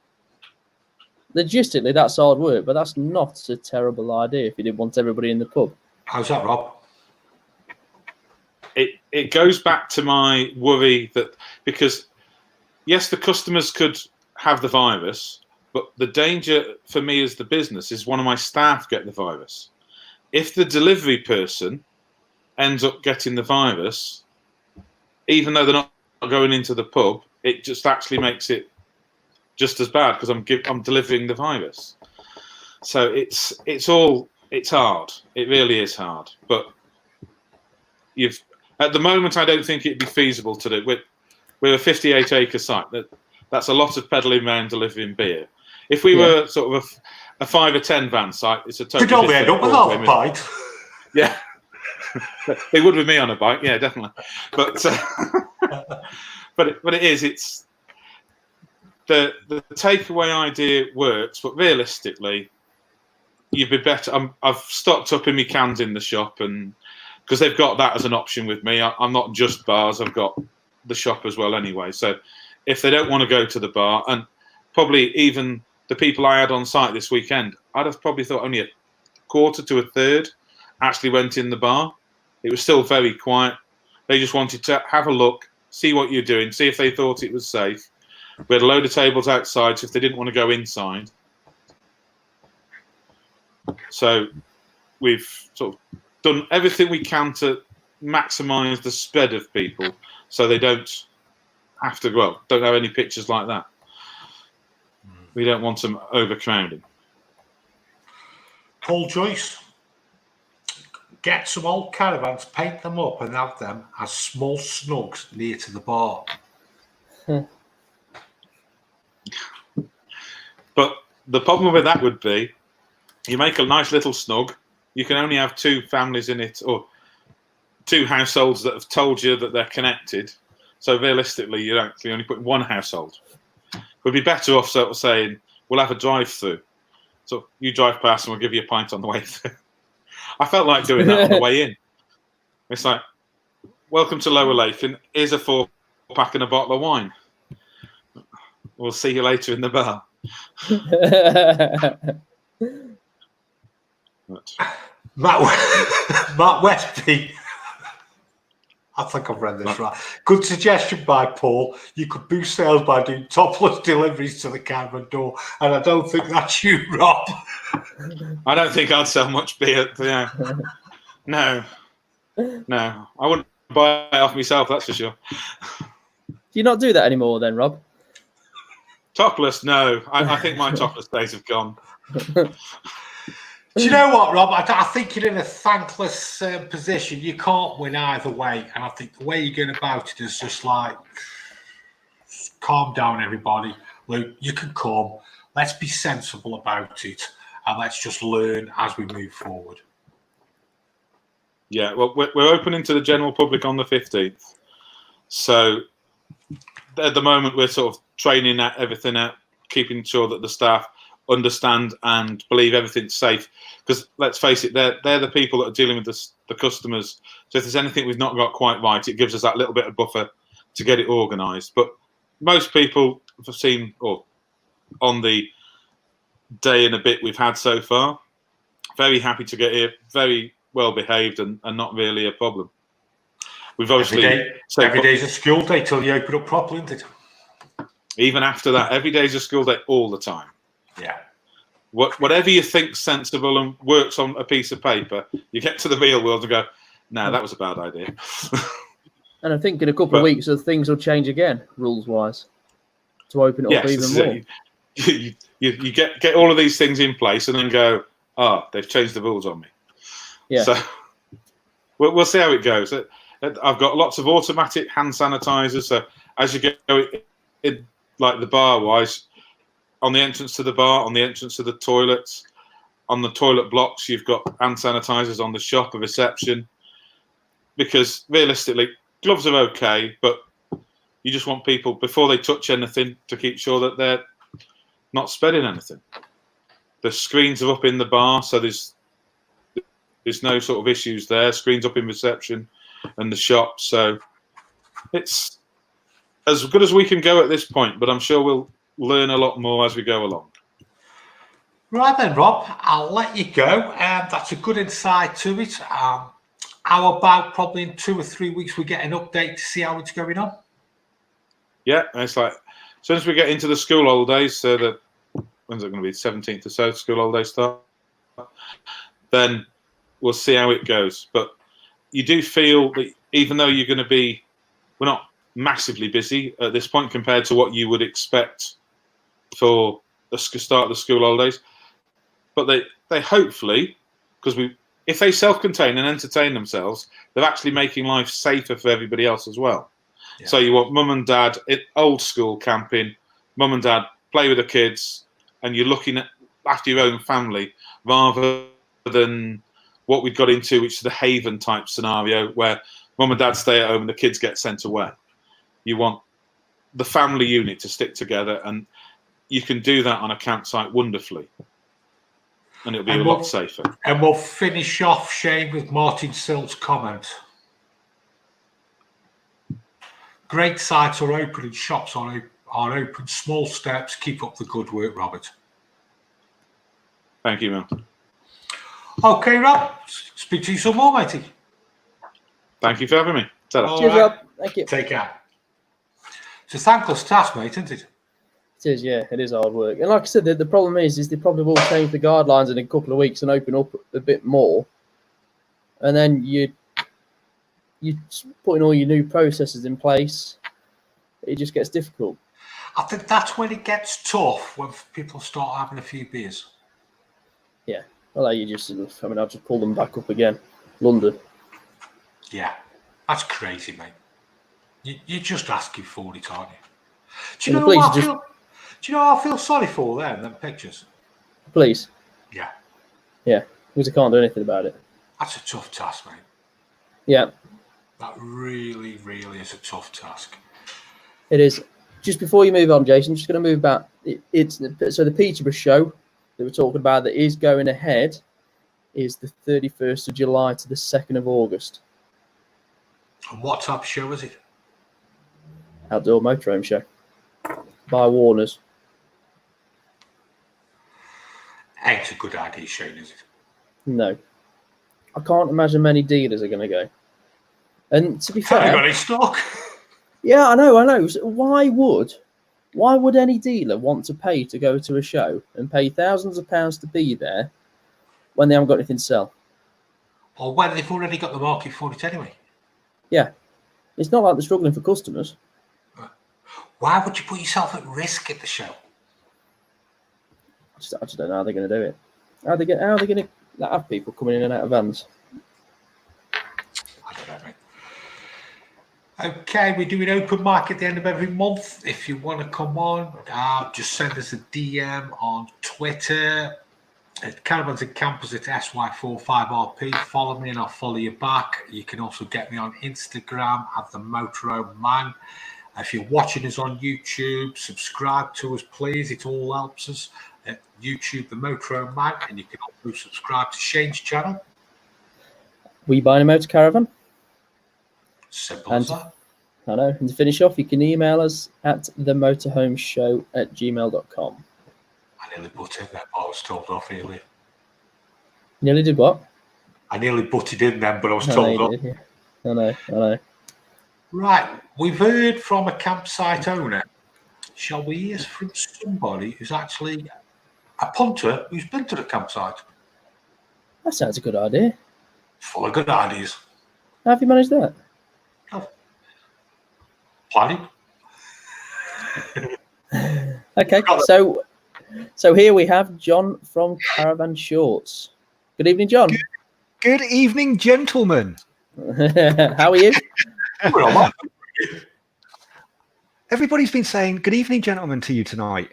Logistically, that's hard work, but that's not a terrible idea if you didn't want everybody in the pub. How's that, Rob? It goes back to my worry that because, yes, the customers could have the virus, but the danger for me as the business is one of my staff get the virus. If the delivery person ends up getting the virus, even though they're not going into the pub, it just actually makes it just as bad because I'm delivering the virus. So it's hard. It really is hard. But at the moment, I don't think it'd be feasible to do. We're a 58-acre site. That's a lot of peddling around delivering beer. If we were sort of a 5 or 10 van site, it's a totally different. We don't end up without a bike. Yeah. They would with me on a bike, yeah, definitely. But but it is. It's the takeaway idea works, but realistically, you'd be better. I've stocked up in my cans in the shop, and because they've got that as an option with me. I'm not just bars. I've got the shop as well anyway. So if they don't want to go to the bar, and probably even the people I had on site this weekend, I'd have probably thought only a quarter to a third actually went in the bar. It was still very quiet. They just wanted to have a look, see what you're doing, see if they thought it was safe. We had a load of tables outside, so if they didn't want to go inside. So we've sort of done everything we can to maximise the spread of people so they don't have to, don't have any pictures like that. We don't want them overcrowding. Paul Joyce, Get some old caravans, paint them up, and have them as small snugs near to the bar. But the problem with that would be, you make a nice little snug. You can only have 2 families in it, or 2 households that have told you that they're connected. So realistically, you're actually only putting 1 household. We'd be better off sort of saying, we'll have a drive-through. So you drive past and we'll give you a pint on the way through. I felt like doing that on the way in. It's like, welcome to Lower Lake, and here's a 4-pack and a bottle of wine. We'll see you later in the bar. Matt Westby. I think I've read this right. Good suggestion by Paul. You could boost sales by doing topless deliveries to the caravan door, and I don't think that's you, Rob. I don't think I'd sell much beer. Yeah. No, I wouldn't buy it off myself. That's for sure. Do you not do that anymore, then, Rob? Topless? No, I think my topless days have gone. Do you know what, Rob? I think you're in a thankless position. You can't win either way. And I think the way you're going about it is just like, calm down, everybody. Luke, you can come. Let's be sensible about it. And let's just learn as we move forward. Yeah, well, we're opening to the general public on the 15th. So at the moment, we're sort of training everything out, keeping sure that the staff understand and believe everything's safe, because let's face it, they're the people that are dealing with the customers. So if there's anything we've not got quite right, it gives us that little bit of buffer to get it organised. But most people have seen, or on the day and a bit we've had so far, very happy to get here, very well behaved, and not really a problem. We've obviously every day's a school day till you open up properly, isn't it? Even after that, every day's a school day all the time. Yeah. Whatever you think's sensible and works on a piece of paper, you get to the real world and go, "No, that was a bad idea." And I think in a couple of weeks, things will change again, rules-wise, to open it up even more. You get all of these things in place and then go, they've changed the rules on me. Yeah. So we'll see how it goes. I've got lots of automatic hand sanitizers. So as you go in, like the bar-wise, on the entrance to the bar, on the entrance to the toilets, on the toilet blocks, you've got hand sanitizers on the shop, a reception. Because realistically, gloves are okay, but you just want people, before they touch anything, to keep sure that they're not spreading anything. The screens are up in the bar, so there's no sort of issues there. Screens up in reception and the shop. So it's as good as we can go at this point, but I'm sure we'll learn a lot more as we go along. Right then, Rob, I'll let you go. That's a good insight to it. How about probably in 2 or 3 weeks we get an update to see how it's going on? Yeah, it's like as soon as we get into the school holidays, so that when's it going to be? 17th or so, school holidays start. Then we'll see how it goes. But you do feel that even though you're going to be, we're not massively busy at this point compared to what you would expect for the start of the school holidays. But they hopefully, because if they self-contain and entertain themselves, they're actually making life safer for everybody else as well. Yeah. So you want mum and dad, old school camping, mum and dad play with the kids, and you're looking after your own family rather than what we got into, which is the haven type scenario where mum and dad stay at home and the kids get sent away. You want the family unit to stick together, and you can do that on a campsite wonderfully. And it'll be a lot safer. And we'll finish off, Shane, with Martin Silt's comment. Great sites are open and shops are open. Small steps. Keep up the good work, Robert. Thank you, man. Okay, Rob. Speak to you some more, matey. Thank you for having me. Cheers, Rob. Thank you. Take care. It's a thankless task, mate, isn't it? It is, yeah. It is hard work. And like I said, the problem is they probably will change the guidelines in a couple of weeks and open up a bit more. And then you're putting all your new processes in place. It just gets difficult. I think that's when it gets tough, when people start having a few beers. Yeah. Well, I'll just pull them back up again. London. Yeah, that's crazy, mate. You're just asking for it, aren't you? Do you know what I feel? Do you know what I feel sorry for them pictures? Police. Yeah. Yeah, because I can't do anything about it. That's a tough task, mate. Yeah. That really, really is a tough task. It is. Just before you move on, Jason, I'm just going to move back. So the Peterborough show that we're talking about that is going ahead is the 31st of July to the 2nd of August. And what type of show is it? Outdoor Motorhome Show by Warner's. Ain't a good idea, Shane, is it? No. I can't imagine many dealers are going to go. And to be fair... Have you got any stock? Yeah, I know. So why would any dealer want to pay to go to a show and pay thousands of pounds to be there when they haven't got anything to sell? Or when they've already got the market for it anyway? Yeah. It's not like they're struggling for customers. Why would you put yourself at risk at the show? I just don't know how they're going to do it. How are they going to have people coming in and out of vans? I don't know, mate. Okay, we do an open mic at the end of every month. If you want to come on, just send us a DM on Twitter at Caravans and Campers at SY45RP. Follow me and I'll follow you back. You can also get me on Instagram at the Motorhome Man. If you're watching us on YouTube, subscribe to us, please. It all helps us. At YouTube, the Motorhome Man, and you can also subscribe to Shane's channel. We buying a motor caravan? Simple as that. I know. And to finish off, you can email us at themotorhomeshow@gmail.com. I nearly butted in there, but I was told off earlier. Nearly did what? I nearly butted in then, but I was told off. Yeah. I know. Right, we've heard from a campsite owner. Shall we hear from somebody who's actually a punter who's been to the campsite? That sounds a good idea. Full of good ideas. How have you managed that? Planning. Okay, so here we have John from Caravan Shorts. Good evening, John. Good evening, gentlemen. How are you? Everybody's been saying good evening, gentlemen, to you tonight.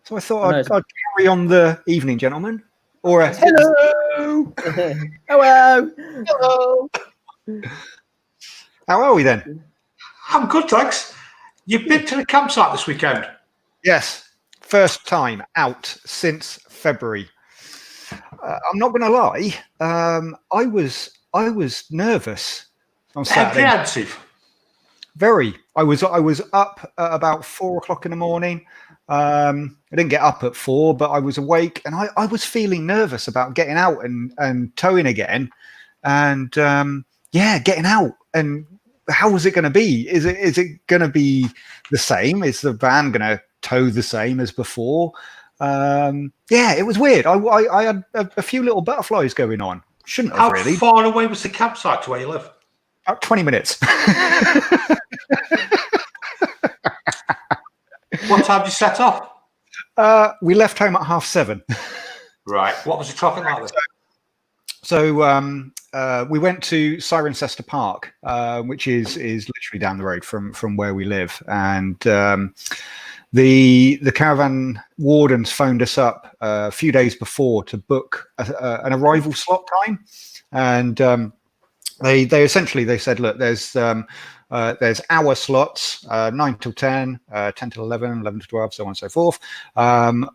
So I thought I'd carry on the evening, gentlemen. Or a hello. Hello. How are we then? I'm good, thanks. You've been to the campsite this weekend? Yes. First time out since February. I'm not going to lie. I was nervous on Saturday. Apprehensive. Very. I was up at about 4 o'clock in the morning. I didn't get up at 4, but I was awake and I was feeling nervous about getting out and towing again. And getting out. And how was it going to be? Is it going to be the same? Is the van going to tow the same as before? It was weird. I had a few little butterflies going on. Shouldn't have really. How far away was the campsite to where you live? About 20 minutes. What time did you set off? We left home at 7:30. Right. What was the traffic like then? So we went to Cirencester Park, which is literally down the road from where we live. And the caravan wardens phoned us up a few days before to book an arrival slot time. And they essentially said, look, there's hour slots, 9 till 10, 10 till 11, 11 to 12, so on and so forth.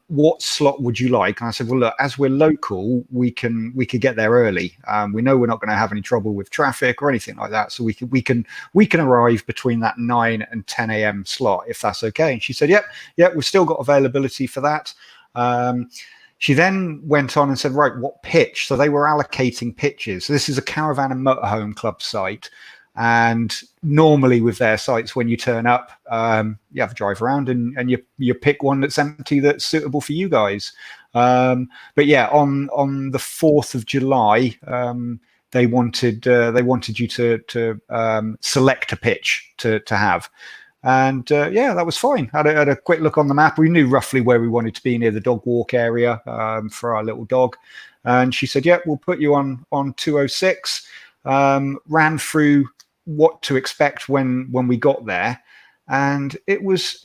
What slot would you like? And I said, well, look, as we're local, we could get there early. We know we're not going to have any trouble with traffic or anything like that, so we can arrive between that 9 and 10 a.m. slot if that's okay. And she said, yep, we've still got availability for that. She then went on and said, right, what pitch? So they were allocating pitches. So this is a Caravan and Motorhome Club site. And normally with their sites, when you turn up, you have a drive around and you pick one that's empty that's suitable for you guys. But yeah, on the 4th of July, they wanted you to select a pitch to have. And that was fine. Had a quick look on the map. We knew roughly where we wanted to be near the dog walk area for our little dog. And she said, we'll put you on 206. ran through what to expect when we got there, and it was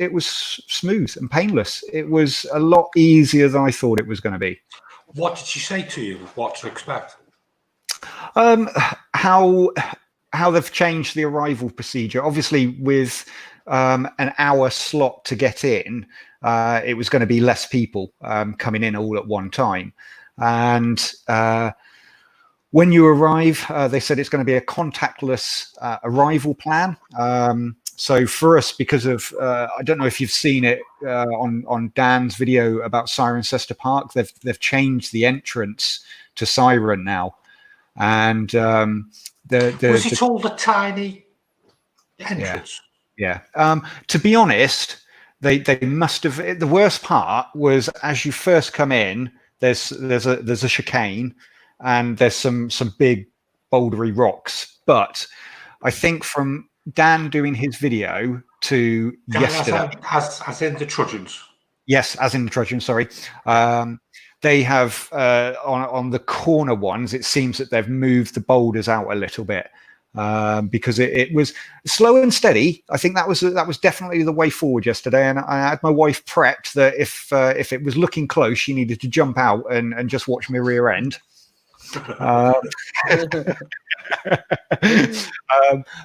smooth and painless. It was a lot easier than I thought it was going to be. What did she say to you? What to expect? How they've changed the arrival procedure. Obviously, with an hour slot to get in, it was going to be less people coming in all at one time. And when you arrive, they said it's going to be a contactless arrival plan. So for us, because of, I don't know if you've seen it on Dan's video about Cirencester Park, they've changed the entrance to Siren now. And was it all the tiny entrance? Yeah. To be honest, they must have. The worst part was as you first come in, there's a chicane, and there's some big bouldery rocks. But I think from Dan doing his video to yesterday, as in the trudgeons. Yes, as in the trudgeons. Sorry. They have on the corner ones. It seems that they've moved the boulders out a little bit because it was slow and steady. I think that was definitely the way forward yesterday. And I had my wife prepped that if it was looking close, she needed to jump out and just watch my rear end.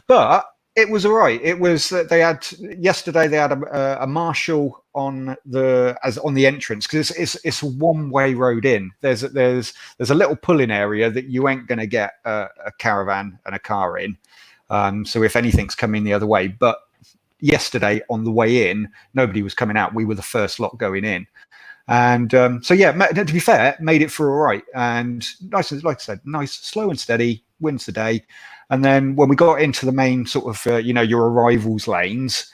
But it was all right. It was yesterday they had a marshal on the entrance because it's a one-way road in. There's a little pull-in area that you ain't going to get a caravan and a car in. So if anything's coming the other way, but yesterday on the way in, nobody was coming out. We were the first lot going in. And so yeah, to be fair, made it through all right. And nice, like I said, nice, slow and steady, wins the day. And then when we got into the main sort of, your arrivals lanes,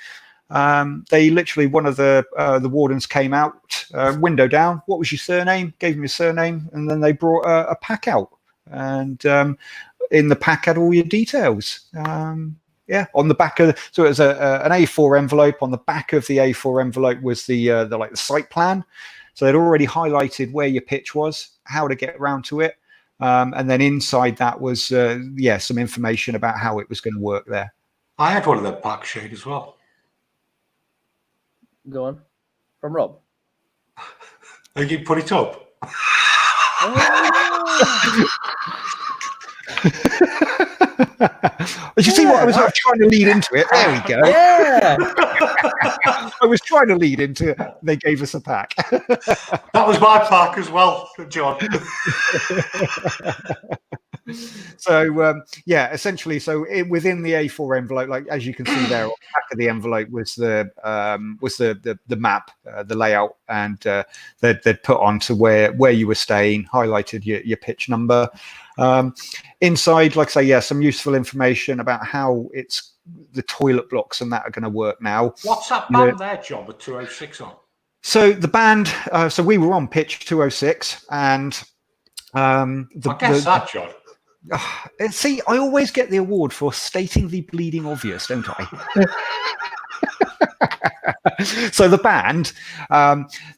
they literally, one of the wardens came out, window down. What was your surname? Gave me a surname. And then they brought a pack out. And in the pack had all your details. On the back of, so it was an A4 envelope. On the back of the A4 envelope was the site plan. So they'd already highlighted where your pitch was, how to get around to it. And then inside that was, some information about how it was going to work there. I had one of them packs, Shane, as well. Go on. From Rob. And you put it up. Did you see what I was trying to lead into it? There we go. Yeah. I was trying to lead into it. They gave us a pack. That was my pack as well, John. So essentially, within the A4 envelope, like as you can see there, on the back of the envelope was the map, the layout, and they'd put onto where you were staying, highlighted your pitch number. Inside, like I say, some useful information about how the toilet blocks and that are going to work now. What's that band there, John, with 206 on? So the band, so we were on pitch 206, and I guess that, John. See, I always get the award for stating the bleeding obvious, don't I? So the band,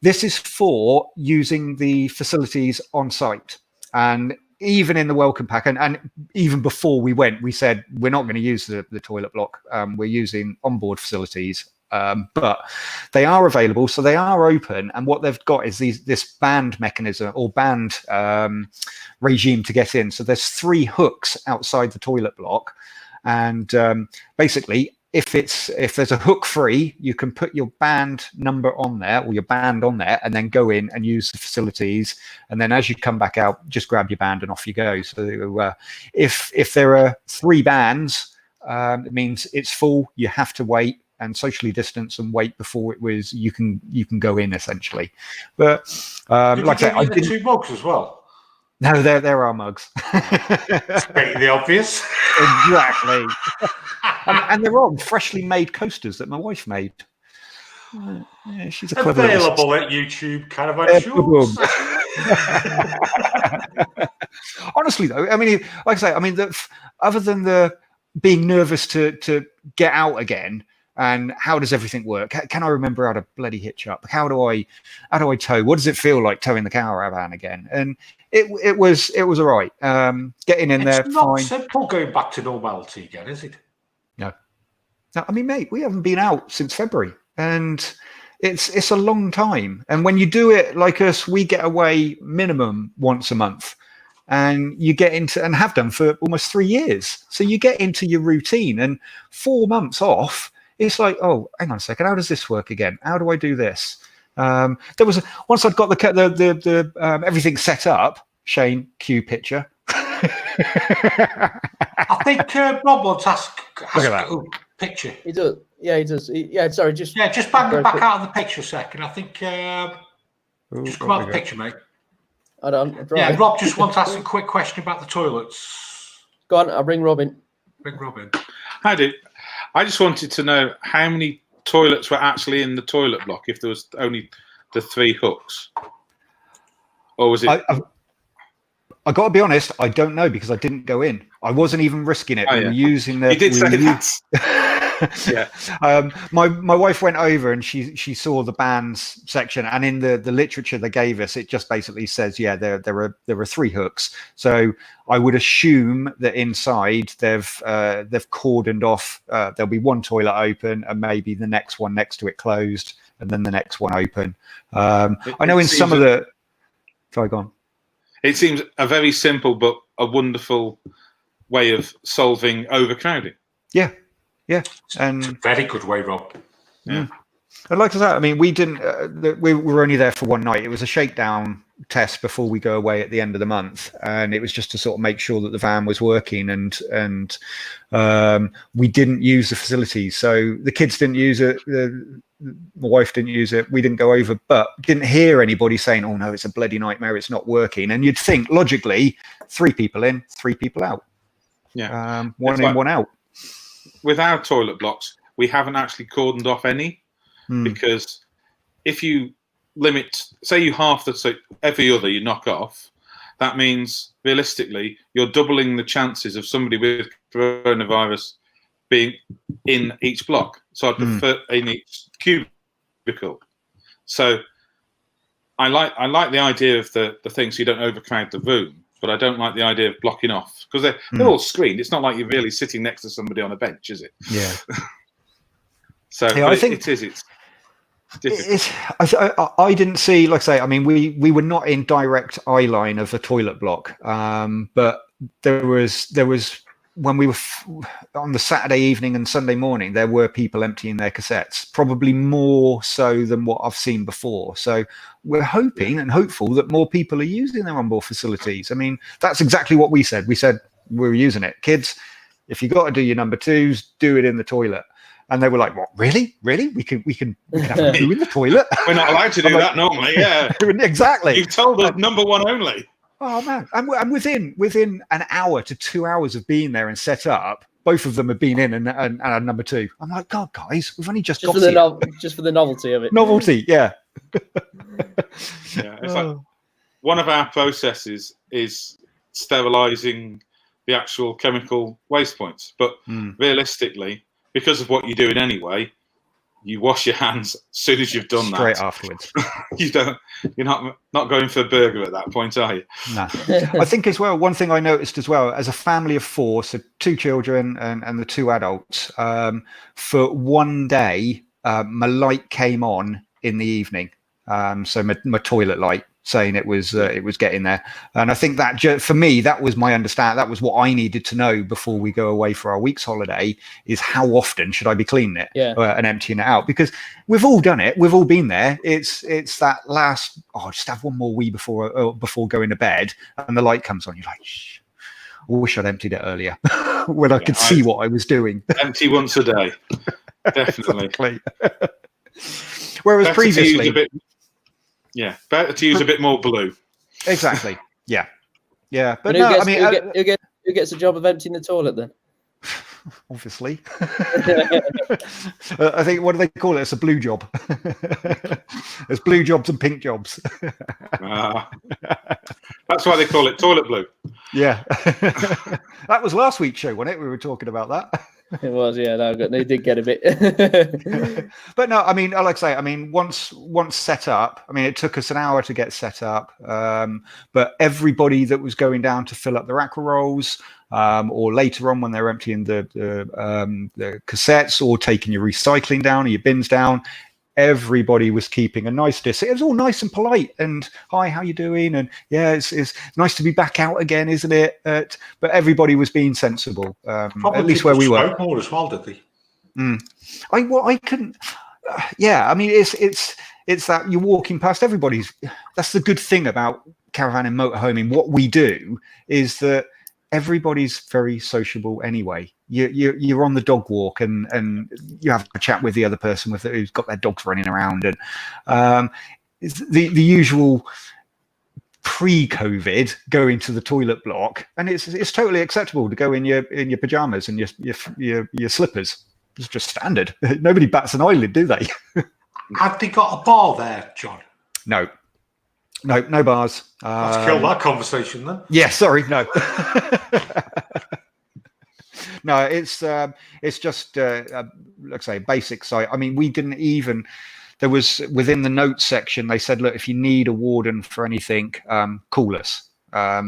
this is for using the facilities on site. And even in the welcome pack, and even before we went, we said we're not going to use the toilet block. We're using onboard facilities. But they are available, so they are open. And what they've got is this band mechanism or band regime to get in. So there's 3 hooks outside the toilet block, and basically, if there's a hook free, you can put your band number on there or your band on there, and then go in and use the facilities. And then as you come back out, just grab your band and off you go. So if there are 3 bands, it means it's full. You have to wait and socially distance and wait before you can go in essentially. But like I said, I did 2 mugs as well. No, there are mugs. Stating the obvious. Exactly. and they're on freshly made coasters that my wife made. Yeah, she's a clever. Available at YouTube Caravan Shorts. Honestly, though, I mean, like I say, I mean, other than the being nervous to get out again, And how does everything work? Can I remember how to bloody hitch up? How do I tow? What does it feel like towing the caravan again? And it was all right. Getting in there, it's not fine. simple going back to normality again, is it? No, I mean, mate, we haven't been out since February, and it's a long time. And when you do it like us, we get away minimum once a month. And you get into, and have done for almost 3 years. So you get into your routine, and 4 months off, it's like, oh, hang on a second, how does this work again? How do I do this? There was once I'd got the everything set up. Shane, cue picture. I think Rob wants to ask picture. He does. Yeah, he does. Sorry, just bang it back out of the picture a second. I think just come out of the picture, mate. Yeah, Rob just wants to ask a quick question about the toilets. Go on, I'll bring Rob in. I do. I just wanted to know how many toilets were actually in the toilet block, if there was only the 3 hooks. Or was it... I got to be honest, I don't know, because I didn't go in. I wasn't even risking it. We were using the... You did say that. Yeah. My wife went over and she saw the bans section, and in the literature they gave us, it just basically says, yeah, there are 3 hooks. So I would assume that inside they've cordoned off. There'll be 1 toilet open, and maybe the next one next to it closed, and then the next one open. I know in some of the... Sorry, go on. It seems a very simple but a wonderful way of solving overcrowding. Yeah. And it's a very good way, Rob. Yeah. And like I said, I mean, we didn't. We were only there for one night. It was a shakedown test before we go away at the end of the month, and it was just to sort of make sure that the van was working. And we didn't use the facilities, so the kids didn't use it. My wife didn't use it. We didn't go over, but didn't hear anybody saying, "Oh no, it's a bloody nightmare. It's not working." And you'd think logically, 3 people in, 3 people out. Yeah, one in, one out. With our toilet blocks, we haven't actually cordoned off any, because if you limit, say you half the, so every other you knock off, that means realistically you're doubling the chances of somebody with coronavirus being in each block. So I prefer in each cubicle. So I like the idea of the thing, so you don't overcrowd the room. But I don't like the idea of blocking off, because they're all screened. It's not like you're really sitting next to somebody on a bench, is it? Yeah. So I think it is. It's difficult. I didn't see, like I say, I mean, we were not in direct eye line of a toilet block, but there was when we were on the Saturday evening and Sunday morning, there were people emptying their cassettes, probably more so than what I've seen before. So we're hoping and hopeful that more people are using their onboard facilities. I mean, that's exactly what we said. We said we were using it. Kids, if you got to do your number 2s, do it in the toilet. And they were like, "What? Really? We can have a poo in the toilet? We're not allowed to do that normally." Yeah, exactly. You've told us number 1 only. Oh man! And within an hour to 2 hours of being there and set up, both of them have been in and had number 2. I'm like, God, guys, we've only just got here. Just for the novelty of it. Novelty, yeah. Yeah, it's like one of our processes is sterilising the actual chemical waste points, but realistically, because of what you're doing anyway, you wash your hands as soon as you've done straight that. Afterwards. You're not going for a burger at that point, are you? No. I think as well, one thing I noticed as well, as a family of 4, so 2 children and the 2 adults, for one day, my light came on in the evening. So my toilet light, saying it was getting there. And I think that for me, that was my understanding. That was what I needed to know before we go away for our week's holiday, is how often should I be cleaning it and emptying it out? Because we've all done it. We've all been there. It's that last, just have one more wee before going to bed, and the light comes on. You're like, shh, I wish I'd emptied it earlier when I could see what I was doing. Empty once a day. Definitely. Exactly. Whereas previously... better to use a bit more blue. Exactly. Yeah. But who gets the job of emptying the toilet then? Obviously. I think, what do they call it? It's a blue job. There's blue jobs and pink jobs. That's why they call it toilet blue. Yeah. That was last week's show, wasn't it? We were talking about that. It was, yeah. No, they did get a bit. But no, I mean, like I say, I mean, once set up, I mean, it took us an hour to get set up. But everybody that was going down to fill up their aqua rolls, or later on when they're emptying the cassettes or taking your recycling down or your bins down, everybody was keeping a nice distance. It was all nice and polite, and hi, how you doing? And yeah, it's nice to be back out again, isn't it? But everybody was being sensible, at least where we were. More as well, did they? I couldn't. Yeah, I mean, it's that you're walking past everybody's. That's the good thing about caravan and motorhoming. What we do is that everybody's very sociable anyway. You're on the dog walk and you have a chat with the other person who's got their dogs running around, and it's the usual pre-COVID going to the toilet block, and it's totally acceptable to go in your pajamas and your slippers. It's just standard. Nobody bats an eyelid, do they? Have they got a bar there, John? No bars. Let's kill that conversation then. Yeah, sorry, no. No, it's just like I say, basic site. I mean, we didn't even. There was within the notes section. They said, look, if you need a warden for anything, call us.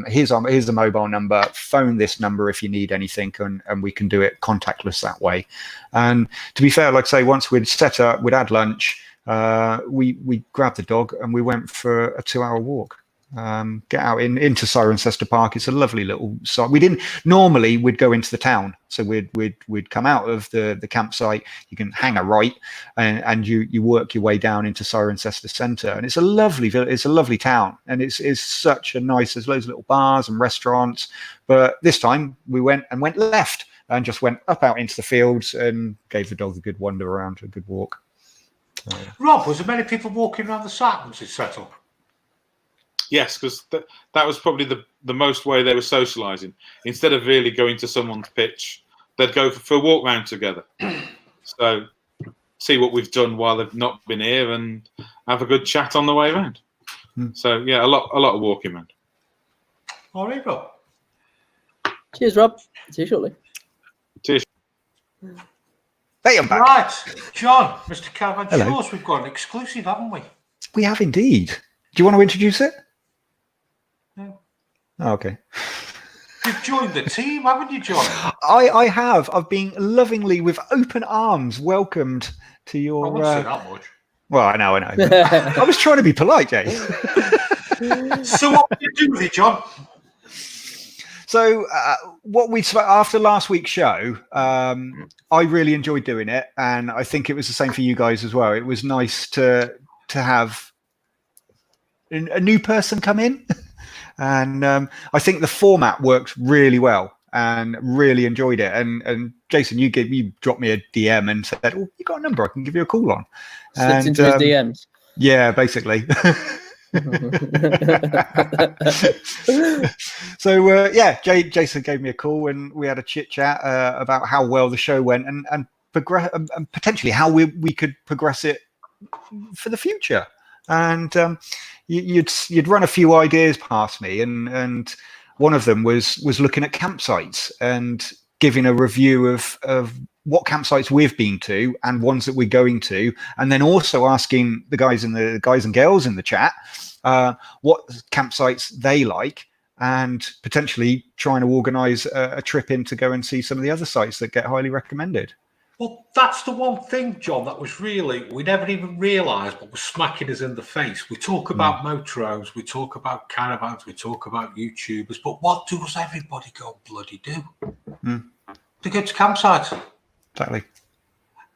Here's a mobile number. Phone this number if you need anything, and we can do it contactless that way. And to be fair, like I say, once we'd set up, we'd had lunch. We grabbed the dog and we went for a 2-hour walk. Get out into Cirencester Park. It's a lovely little site. We'd go into the town, so we'd come out of the campsite. You can hang a right, and you work your way down into Cirencester Centre, and it's a lovely town, and it's such a nice. There's loads of little bars and restaurants, but this time we went left and just went up out into the fields and gave the dog a good wander around, a good walk. Rob, was there many people walking around the site once it's set up? Yes, because that was probably the most way they were socialising. Instead of really going to someone's pitch, they'd go for a walk round together. So see what we've done while they've not been here and have a good chat on the way around. So yeah, a lot of walking around. All right, Rob. Cheers, Rob. See you shortly. Cheers. Hey, I'm back. Right, John, Mr. Caravan Hello. Shores, we've got an exclusive, haven't we? We have indeed. Do you want to introduce it? No. Oh, okay. You've joined the team, haven't you, John? I have. I've been lovingly, with open arms, welcomed to your. I wouldn't say that much. Well, I know. I was trying to be polite, Jay. So what did you do with it, John? So after last week's show, I really enjoyed doing it, and I think it was the same for you guys as well. It was nice to have a new person come in, and I think the format worked really well, and really enjoyed it. And Jason, you dropped me a DM and said, "Oh, you got a number? I can give you a call on." Slipped into his DMs. Yeah, basically. So Jason gave me a call and we had a chit chat about how well the show went and potentially how we could progress it for the future. And you'd run a few ideas past me, and one of them was looking at campsites and giving a review of what campsites we've been to and ones that we're going to, and then also asking the guys and girls in the chat what campsites they like, and potentially trying to organise a trip in to go and see some of the other sites that get highly recommended. Well, that's the one thing, John, that was really, we never even realised, but was smacking us in the face. We talk about motorhomes, we talk about caravans, we talk about YouTubers, but what does everybody go bloody do? They go to campsites. Exactly.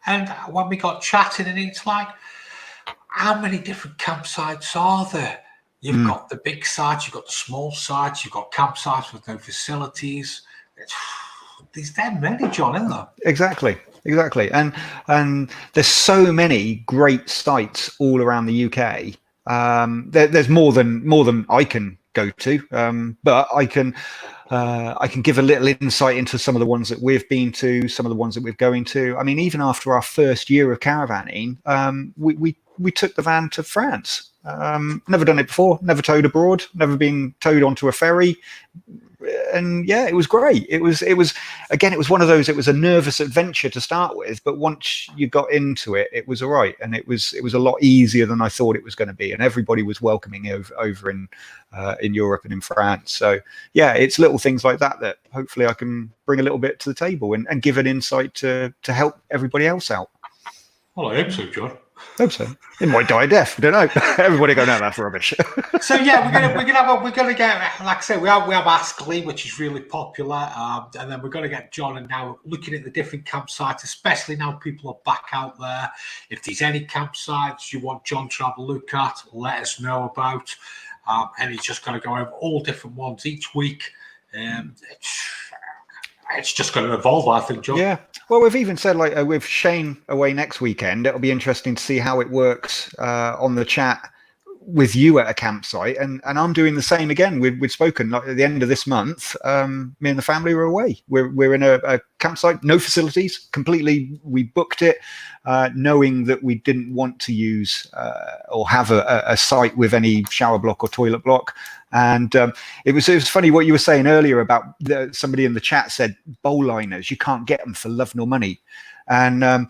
And when we got chatting, and it's like, how many different campsites are there? You've got the big sites, you've got the small sites, you've got campsites with no facilities. There's that many, John, isn't there? Exactly. And there's so many great sites all around the UK. There's more than I can go to, but I can give a little insight into some of the ones that we've been to, some of the ones that we're going to. I mean, even after our first year of caravanning, we took the van to France. Never done it before, never towed abroad, never been towed onto a ferry. yeah, it was great. It was again, it was one of those. It was a nervous adventure to start with, but once you got into it, it was all right, and it was a lot easier than I thought it was going to be. And everybody was welcoming over in Europe and in France. So yeah, it's little things like that hopefully I can bring a little bit to the table and give an insight to help everybody else out. Well, I hope so, John. Hope so. It might die a death. I don't know. Everybody go, no, that's rubbish. So yeah, we're gonna get, like I said, we have Ask Lee, which is really popular, and then we're gonna get John. And now looking at the different campsites, especially now people are back out there. If there's any campsites you want John to have a look at, let us know about. And he's just gonna go over all different ones each week. It's just going to evolve, I think, John. Yeah. Well, we've even said, like, with Shane away next weekend, it'll be interesting to see how it works on the chat with you at a campsite. And I'm doing the same again. We've spoken, like, at the end of this month. Me and the family were away. We're in a campsite, no facilities, completely. We booked it knowing that we didn't want to use or have a site with any shower block or toilet block. And it was funny what you were saying earlier about somebody in the chat said bowl liners, you can't get them for love nor money. And I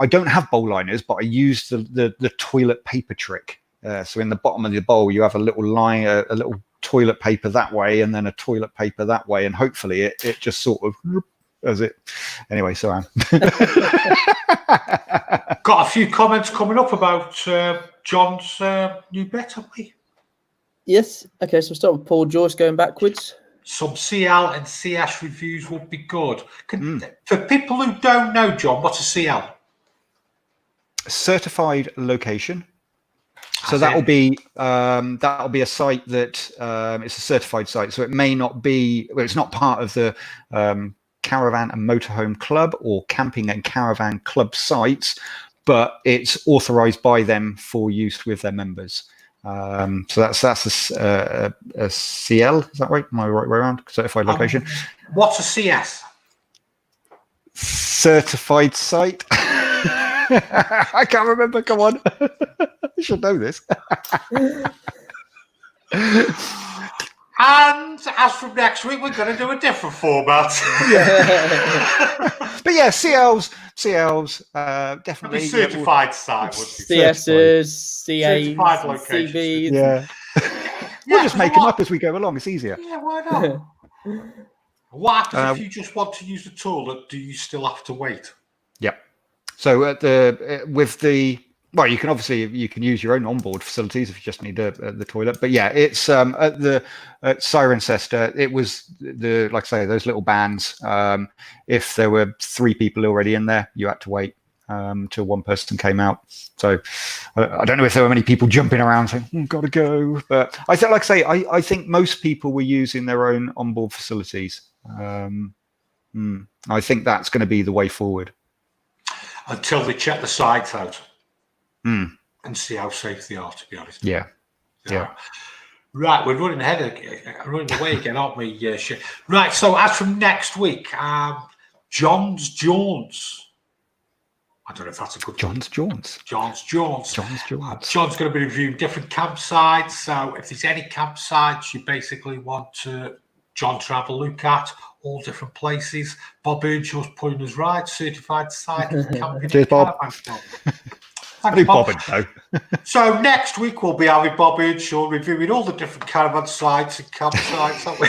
don't have bowl liners, but I used the toilet paper trick. So in the bottom of the bowl, you have a little line, a little toilet paper that way, and then a toilet paper that way, and hopefully it just sort of does it. Anyway, so got a few comments coming up about John's new bet, have we? Yes. Okay, so we'll start with Paul Joyce going backwards. Some CL and CS reviews would be good. For people who don't know, John, what's a CL? Certified location. So that'll be a site that it's a certified site. So it may not be. Well, it's not part of the Caravan and Motorhome Club or Camping and Caravan Club sites, but it's authorised by them for use with their members. So that's a CL. Is that right? Am I right way around? Certified location. What's a CS? Certified site. I can't remember. Come on. I should know this. And as from next week, we're going to do a different format. But yeah, CLs, definitely. The certified site would be CSs, CAs, CVs. Yeah. We'll just make them up as we go along. It's easier. Yeah, why not? What happens if you just want to use the toilet? Do you still have to wait? Yep. So well, you can use your own onboard facilities if you just need the toilet. But yeah, it's at Cirencester. It was like I say, those little bands. If there were 3 people already in there, you had to wait till one person came out. So I don't know if there were many people jumping around saying, "Gotta go." But I think, like I say, I think most people were using their own onboard facilities. I think that's going to be the way forward until they check the sites out. And see how safe they are, to be honest. Yeah. Right, we're running away again, aren't we? Yeah, sure. Right, so as from next week, John's Jaunts. I don't know if that's a good John's Jaunts. John's going to be reviewing different campsites. So if there's any campsites you basically want John to have a look at, all different places. Bob Earnshaw's putting us right, certified site. Cheers, Bob. So next week we'll be having Bob Earnshaw reviewing all the different caravan sites and campsites, aren't we?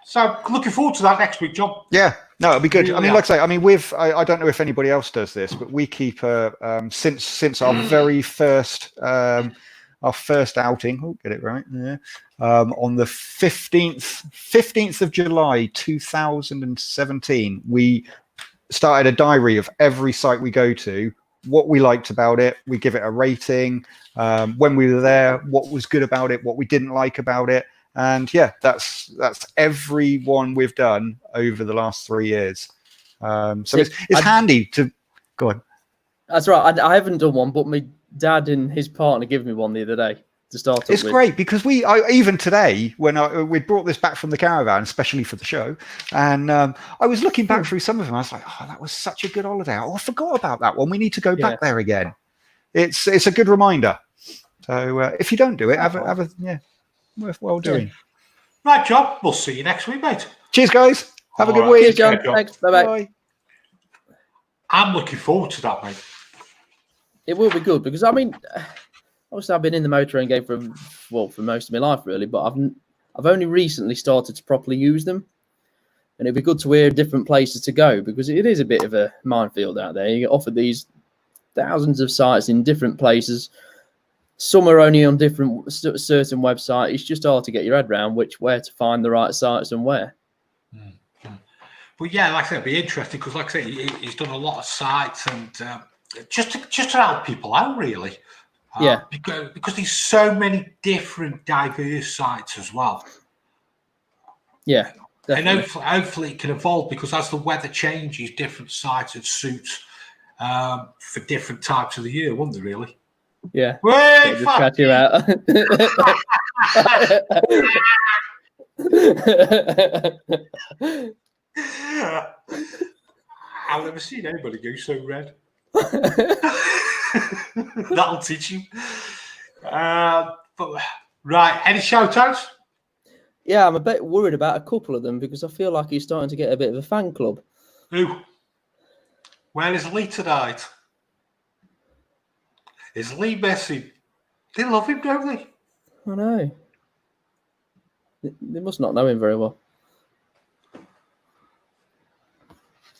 so looking forward to that next week, John. Yeah, no, it'll be good. I mean, like I say, I don't know if anybody else does this, but we keep since our very first outing. Oh, get it right. Yeah. On the 15th of July 2017, we started a diary of every site we go to, what we liked about it. We give it a rating, when we were there, what was good about it, what we didn't like about it. And yeah, that's every one we've done over the last 3 years. So it's handy to go on. That's right. I haven't done one, but my dad and his partner gave me one the other day to start with. It's great because even today when we brought this back from the caravan, especially for the show, and I was looking back through some of them. I was like, oh, that was such a good holiday. Oh, I forgot about that one. We need to go back there again. It's a good reminder. So if you don't do it, have a worthwhile doing. Right, John. We'll see you next week, mate. Cheers, guys. Have a good week. Cheers, John. Thanks. Bye-bye. I'm looking forward to that, mate. It will be good because obviously I've been in the motorhome game for most of my life really, but I've only recently started to properly use them, and it'd be good to hear different places to go because it is a bit of a minefield out there. You get offered these thousands of sites in different places. Some are only on different certain websites. It's just hard to get your head around where to find the right sites and where. But yeah, like I said, it'd be interesting because, like I say, he's done a lot of sites and just to help people out, really. Because there's so many different diverse sites as well. Yeah, definitely. And hopefully it can evolve because as the weather changes, different sites and suits for different types of the year, wouldn't they? Really? Yeah. Wait, just catch you out. I've never seen anybody go so red. That'll teach you. Right, any shout outs? Yeah, I'm a bit worried about a couple of them because I feel like he's starting to get a bit of a fan club. Who? Where is Lee tonight? Is Lee missing? They love him, don't they? I know. They must not know him very well.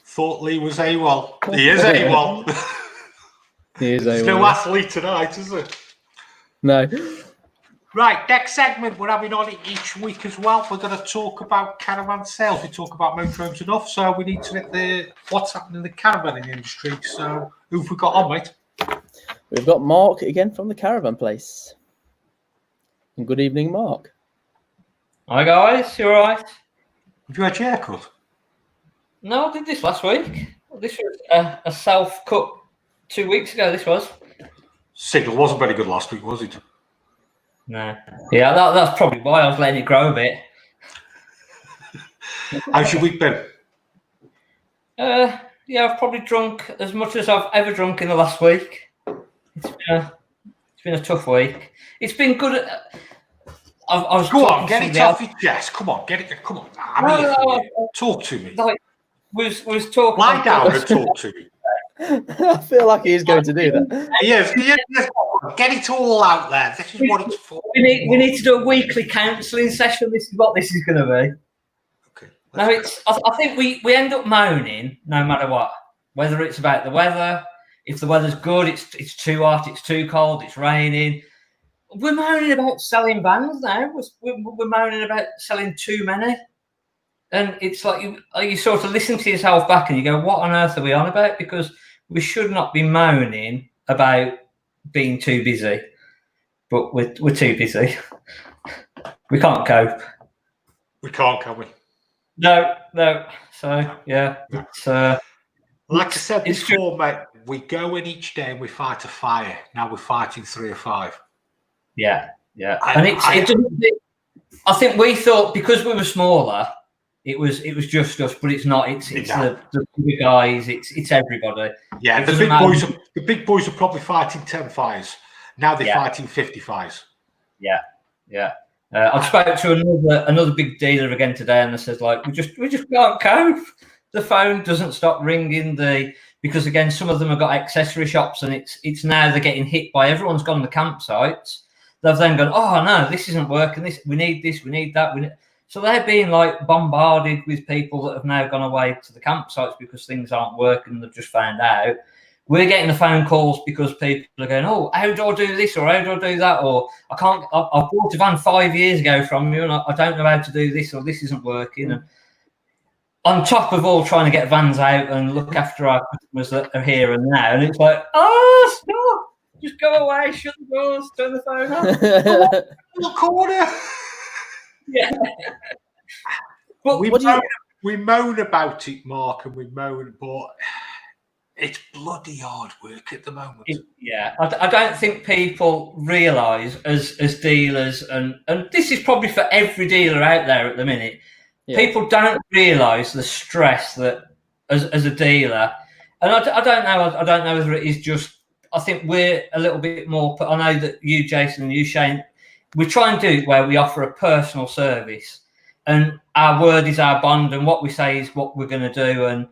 Thought Lee was AWOL. He is AWOL. He is AWOL. There's no Ask Lee tonight, is there? No. Right, next segment we're having on it each week as well. We're going to talk about caravan sales. We talk about motorhomes enough, so we need to get what's happening in the caravan industry. So who've we got on, mate? We've got Mark again from the Caravan Place. And good evening, Mark. Hi guys, you alright? Have you had your haircut? No, I did this last week. This was a self-cut 2 weeks ago, this was. Signal wasn't very good last week, was it? No. Yeah, that's probably why I was letting it grow a bit. How's your week been? Yeah, I've probably drunk as much as I've ever drunk in the last week. It's been a tough week. It's been good. I was Go on, get it off your chest. Come on, get it. Come on. Talk to me. Like, was talking. Lie down and talk to me. I feel like he is going to do that. Yes. Get it all out there. This is what it's for. We need to do a weekly counselling session. This is what this is going to be. Okay. No, I think we end up moaning no matter what. Whether it's about the weather, if the weather's good, it's too hot, it's too cold, it's raining. We're moaning about selling vans now. We're moaning about selling too many. And it's like you sort of listen to yourself back and you go, what on earth are we on about? Because we should not be moaning about being too busy. But we're too busy. We can't cope. We can't, can we? No. So, yeah. It's, like I said before, mate, we go in each day and we fight a fire. Now we're fighting 3 or 5. Yeah. I think we thought because we were smaller, it was just us, but it's not. It's the bigger guys. It's everybody. Yeah, the big boys are probably fighting 10 fires. Now they're fighting 50 fires. Yeah. I spoke to another big dealer again today, and they says like we just can't cope. The phone doesn't stop ringing. Because again, some of them have got accessory shops, and it's now they're getting hit by everyone's gone to the campsites. They've then gone, oh no, this isn't working. We need this, we need that. So they're being like bombarded with people that have now gone away to the campsites because things aren't working. They've just found out. We're getting the phone calls because people are going, oh, how do I do this or how do I do that? Or I bought a van 5 years ago from you and I don't know how to do this or this isn't working. And on top of all trying to get vans out and look after our customers that are here and now. And it's like, oh, stop. Just go away, shut the doors, turn the phone off. In the corner. Yeah. But we moan about it, Mark, and we moan, but it's bloody hard work at the moment. I don't think people realise as dealers, and this is probably for every dealer out there at the minute, people don't realise the stress that as a dealer, and I don't know whether it is just, I think we're a little bit more. I know that you, Jason, and you, Shane, we try and do it where we offer a personal service, and our word is our bond, and what we say is what we're going to do.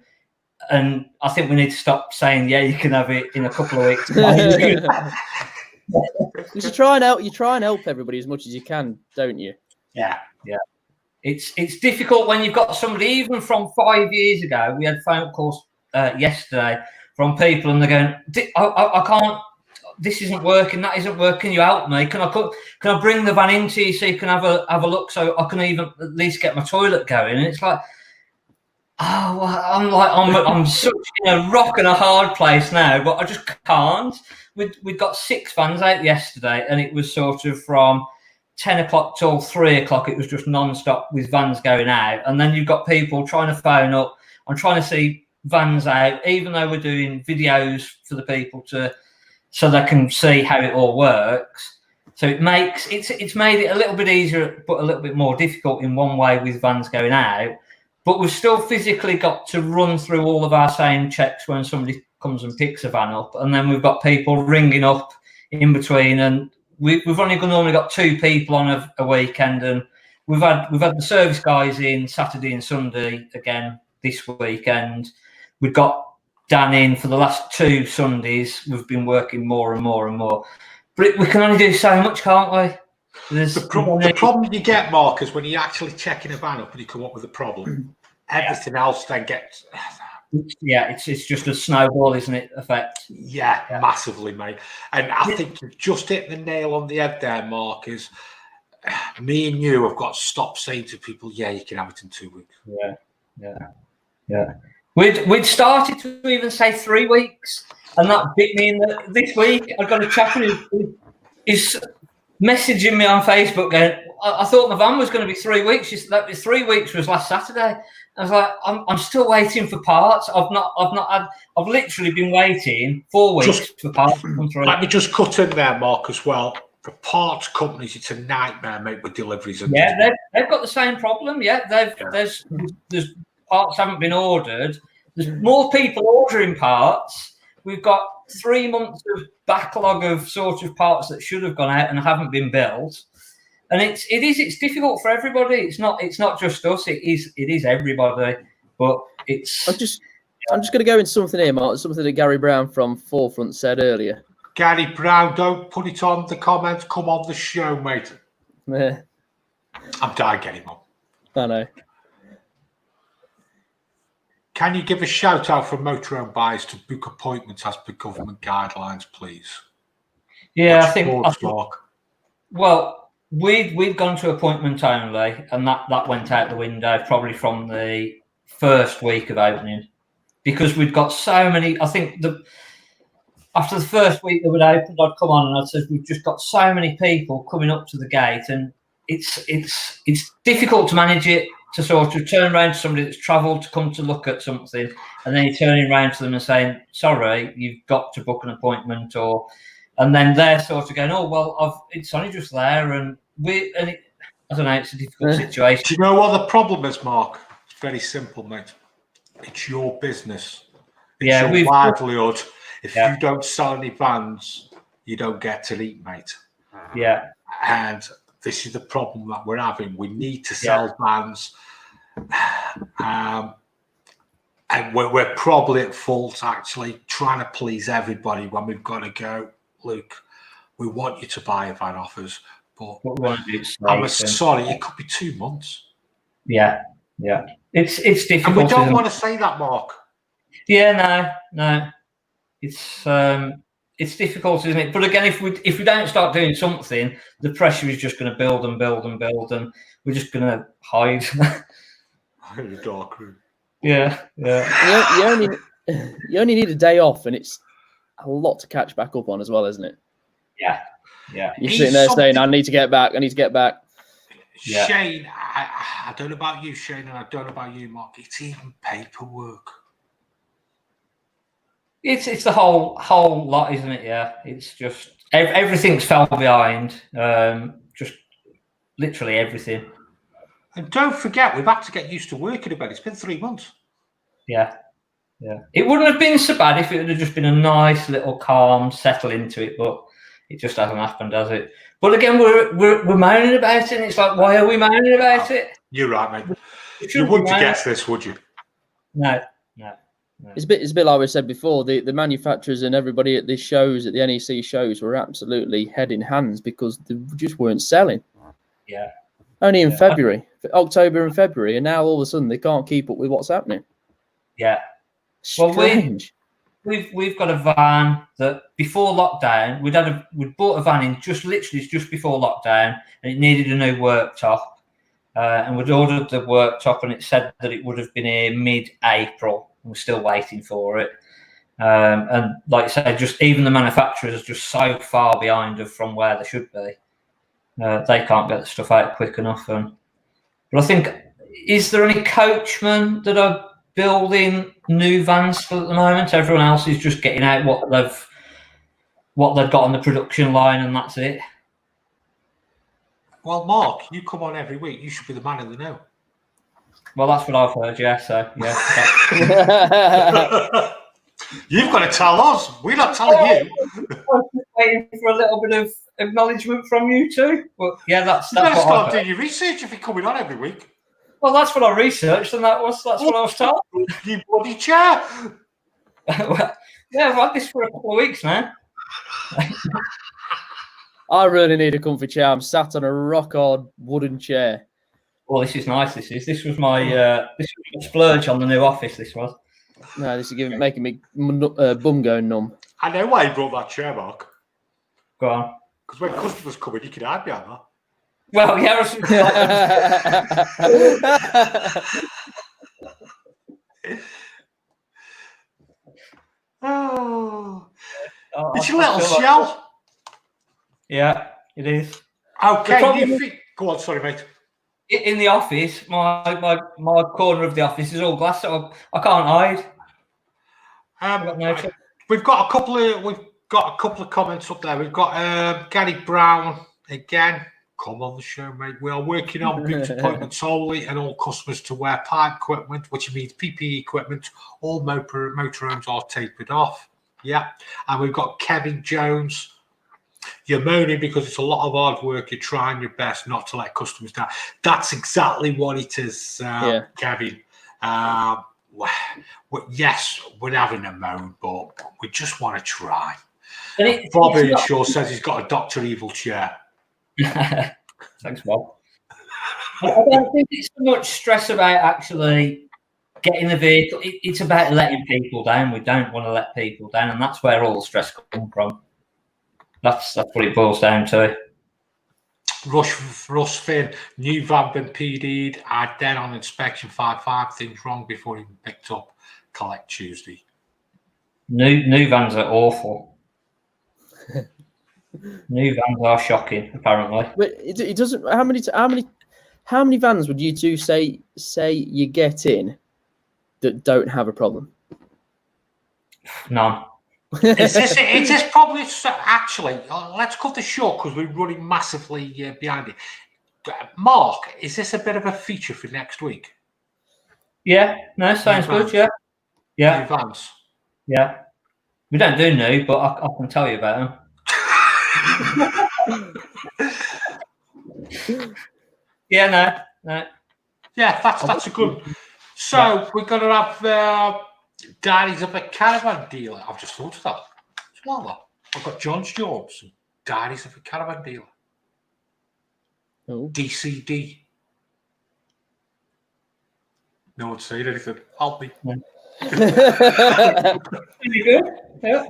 And I think we need to stop saying, yeah, you can have it in a couple of weeks. You should try and help. You try and help everybody as much as you can, don't you? Yeah. It's difficult when you've got somebody, even from 5 years ago. We had phone calls yesterday from people, and they're going, I can't. This isn't working. That isn't working. Can you help me? Can I bring the van into you so you can have a look, so I can even at least get my toilet going? And it's like, I'm such in a rock and a hard place now, but I just can't. We got 6 vans out yesterday, and it was sort of from 10 o'clock till 3 o'clock. It was just non-stop with vans going out, and then you've got people trying to phone up. I'm trying to see vans out, even though we're doing videos for the people so they can see how it all works. So it's made it a little bit easier, but a little bit more difficult in one way with vans going out. But we've still physically got to run through all of our same checks when somebody comes and picks a van up, and then we've got people ringing up in between, and we've only normally got 2 people on a weekend, and we've had the service guys in Saturday and Sunday again this weekend. We've got Dan in for the last 2 Sundays. We've been working more and more and more, but we can only do so much, can't we? The problem you get, Mark, is when you're actually checking a van up and you come up with a problem, everything else then gets. Yeah, it's just a snowball, isn't it? Effect. Yeah, massively, mate. And I think you've just hit the nail on the head there, Mark. Is me and you have got to stop saying to people, "Yeah, you can have it in 2 weeks." Yeah. We'd started to even say 3 weeks, and that bit me in this week. I got a chap who is messaging me on Facebook going, I thought my van was going to be 3 weeks. 3 weeks was last Saturday. I was like, I'm still waiting for parts. I've literally been waiting 4 weeks for parts to come through. Let me just cut in there, Mark, as well. For parts companies, it's a nightmare, mate, with deliveries. Yeah, they've got the same problem. Yeah, there's parts haven't been ordered. There's more people ordering parts. We've got 3 months of backlog of sort of parts that should have gone out and haven't been built. And it's difficult for everybody. It's not just us. It is everybody. But it's. I'm just going to go into something here, Mark. Something that Gary Brown from Forefront said earlier. Gary Brown, don't put it on the comments. Come on the show, mate. Yeah. I'm dying to get him on. I know. Can you give a shout out for motorhome buyers to book appointments as per government guidelines, please? Yeah, What's I think. Mark? Well, we'd gone to appointment only, and that went out the window probably from the first week of opening, because we'd got so many. I think after the first week that we'd opened, I'd come on and I'd said we've just got so many people coming up to the gate, and it's difficult to manage it. To sort of turn around to somebody that's travelled to come to look at something, and then you're turning around to them and saying, "Sorry, you've got to book an appointment," and then they're sort of going, "Oh well, it's only just there," I don't know. It's a difficult situation. Do you know what the problem is, Mark? It's very simple, mate. It's your business. It's your livelihood. If you don't sell any vans, you don't get to eat, mate. Yeah, and this is the problem that we're having. We need to sell vans. And we're probably at fault, actually, trying to please everybody when we've got to go, Luke, we want you to buy a van off us, but I'm sorry, it could be 2 months. Yeah. It's difficult. And we don't want to say that, Mark. Yeah, no. It's difficult, isn't it? But again, if we don't start doing something, the pressure is just going to build and build and build, and we're just going to hide. In the dark room. Yeah. You only need a day off, and it's a lot to catch back up on as well, isn't it? Yeah. You're sitting there saying, "I need to get back. Yeah. Shane, I don't know about you, Shane, and I don't know about you, Mark. It's even paperwork. It's the whole lot, isn't it? Yeah, it's just everything's fell behind. Just literally everything. And don't forget, we've had to get used to working a bit. It's been 3 months. Yeah. Yeah, it wouldn't have been so bad if it had just been a nice little calm settle into it, but it just hasn't happened, has it? But again, we're moaning about it, and it's like, why are we moaning about it? You're right, mate. You wouldn't have guessed this, would you? No. It's a bit like we said before. The manufacturers and everybody at these shows, at the NEC shows, were absolutely head in hands because they just weren't selling. Yeah. Only in February, October and February, and now all of a sudden they can't keep up with what's happening. Yeah. Strange. Well, we've got a van that before lockdown we'd bought a van in just before lockdown, and it needed a new worktop, and we'd ordered the worktop, and it said that it would have been here mid-April. We're still waiting for it, and like I said, just even the manufacturers are just so far behind from where they should be. They can't get the stuff out quick enough. But I think, is there any coachmen that are building new vans still at the moment? Everyone else is just getting out what they've got on the production line, and that's it. Well, Mark, you come on every week. You should be the man in the know. Well, that's what I've heard, yeah. So, yeah. You've got to tell us. We're not telling you. I'm just waiting for a little bit of acknowledgement from you too. But yeah, that's You better what start I've doing your research if you're coming on every week. Well, that's what I researched, and that's what I was told. You bloody chair. Well, yeah, I've had this for a couple of weeks now. I really need a comfy chair. I'm sat on a rock hard wooden chair. Well, this is nice. This was my splurge on the new office. This was. No, this is making me bum go numb. I know why you brought that chair, Mark. Go on. Because when customers come in, you can hide behind that. Well, yeah. Oh, it's a little shell. Yeah, it is. Okay, go on. Sorry, mate. In the office, my corner of the office is all glass, so I can't hide. We've got a couple of comments up there. We've got Gary Brown again. Come on the show, mate. We are working on boot appointments only, and all customers to wear pipe equipment, which means PPE equipment. All motorhomes are tapered off. Yeah, and we've got Kevin Jones. You're moaning because it's a lot of hard work. You're trying your best not to let customers down. That's exactly what it is, Kevin. Yes, we're having a moan, but we just want to try. Bobby Shaw says he's got a Dr. Evil chair. Thanks, Bob. I don't think it's so much stress about actually getting the vehicle. It's about letting people down. We don't want to let people down, and that's where all the stress comes from. That's what it boils down to. Russ Finn, new van been PD'd. I then on inspection 5.5 things wrong before even picked up. Collect Tuesday. New vans are awful. New vans are shocking, apparently. But it doesn't. How many vans would you two say you get in that don't have a problem? None. Is this probably actually? Let's cut the short because we're running massively behind it. Mark, is this a bit of a feature for next week? Yeah, no, sounds good. Yeah. New vans. Yeah. We don't do new, but I can tell you about them. Yeah, no. Yeah, that's a good. So we're gonna have Diaries of a Caravan Dealer. I've just thought of that. It's like that. I've got John's Jobs and Diaries of a Caravan Dealer. Oh. DCD. No one's saying anything. Help me. Pretty good. Yeah.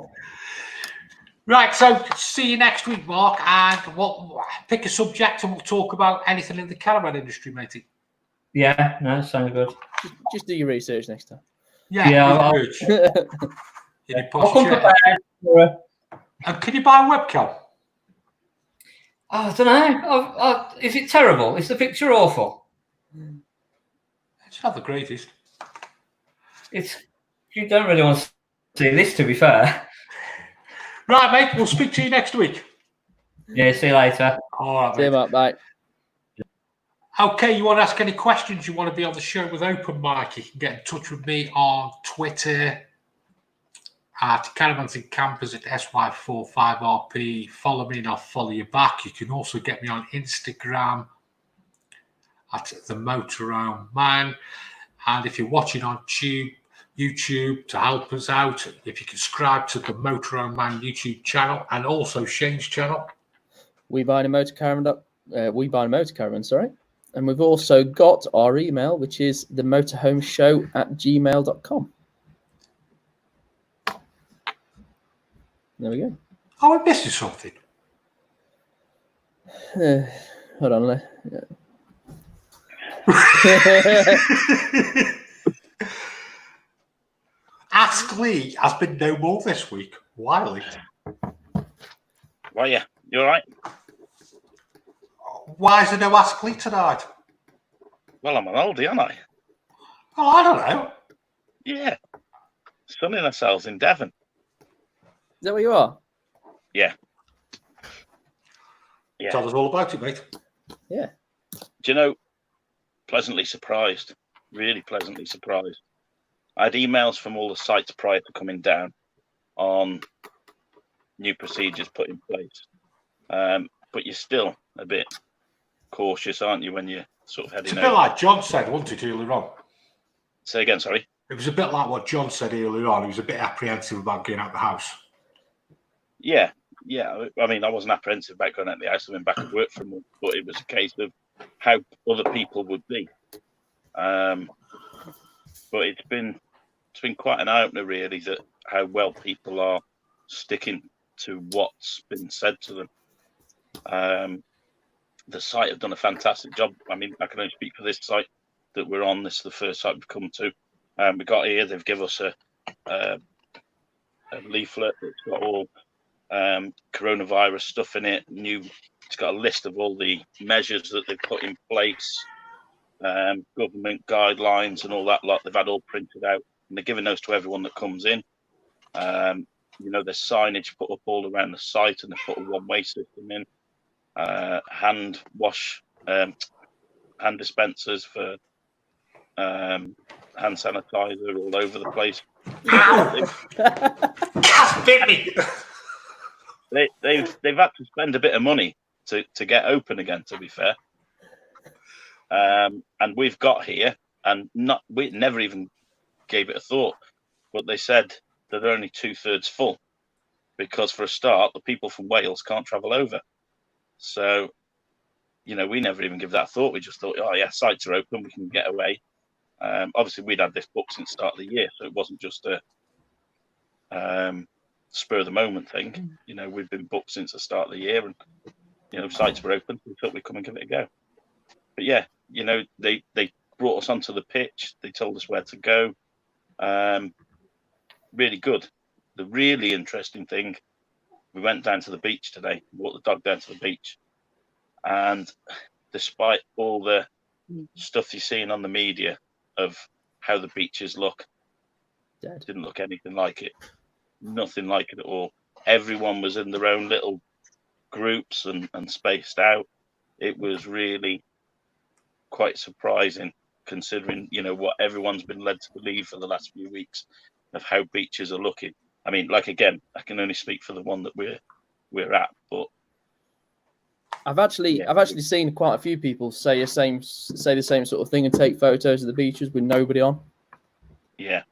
Right, so see you next week, Mark, and we'll pick a subject and we'll talk about anything in the caravan industry, matey. Yeah, no, sounds good. Just do your research next time. Yeah, I'll come prepared. And can you buy a webcam? I don't know. Is it terrible? Is the picture awful? It's not the greatest. You don't really want to see this, to be fair. Right, mate. We'll speak to you next week. Yeah, see you later. All right, See you, mate. Mark. Bye. Okay, you want to ask any questions? You want to be on the show with Open Mic? You can get in touch with me on Twitter at Caravans and Campers at SY45RP. Follow me and I'll follow you back. You can also get me on Instagram at the Motorhome Man. And if you're watching on YouTube to help us out, if you can subscribe to the Motorhome Man YouTube channel and also Shane's channel. We buy a motor caravan, sorry. And we've also got our email, which is the motorhomeshow@gmail.com. There we go. Oh, I'm missing something. Hold on. Ask Lee has been no more this week. Wiley. Well, yeah, you all right? Why is there no Ask Lee tonight? Well, I'm an oldie, aren't I? Oh, I don't know. Yeah. Sunning ourselves in Devon. Is that where you are? Yeah. Yeah. Tell us all about it, mate. Yeah. Do you know, pleasantly surprised, really pleasantly surprised. I had emails from all the sites prior to coming down on new procedures put in place. But you're still a bit cautious, aren't you, when you're sort of heading It's a bit like John said, wasn't it, earlier on? Say again, sorry. It was a bit like what John said earlier on. He was a bit apprehensive about getting out of the house. Yeah. I mean, I wasn't apprehensive about going out of the house. I went back to work for a month, but it was a case of how other people would be. But it's been quite an eye-opener, really, that how well people are sticking to what's been said to them. The site have done a fantastic job. I mean, I can only speak for this site that we're on. This is the first site we've come to. We got here. They've given us a leaflet that's got all coronavirus stuff in it. It's got a list of all the measures that they've put in place, government guidelines and all that lot. They've had all printed out, and they're giving those to everyone that comes in. There's signage put up all around the site, and they put a one-way system in. Hand dispensers for hand sanitizer all over the place. They've had to spend a bit of money to get open again, to be fair. And we've got here, and we never even gave it a thought, but they said that they're only 2/3 full, because for a start, the people from Wales can't travel over. So, we never even give that a thought. We just thought, oh yeah, sites are open, we can get away. Obviously, we'd had this booked since the start of the year, so it wasn't just a spur of the moment thing. We've been booked since the start of the year, and sites were open. We thought we'd come and give it a go. But yeah, they brought us onto the pitch. They told us where to go. Really good. The really interesting thing, we went down to the beach today, walked the dog down to the beach, and despite all the stuff you're seeing on the media of how the beaches look, didn't look anything like it. Nothing like it at all. Everyone was in their own little groups and spaced out. It was really quite surprising, considering what everyone's been led to believe for the last few weeks of how beaches are looking. I mean, again, I can only speak for the one that we're at, but I've actually seen quite a few people say the same sort of thing and take photos of the beaches with nobody on. Yeah.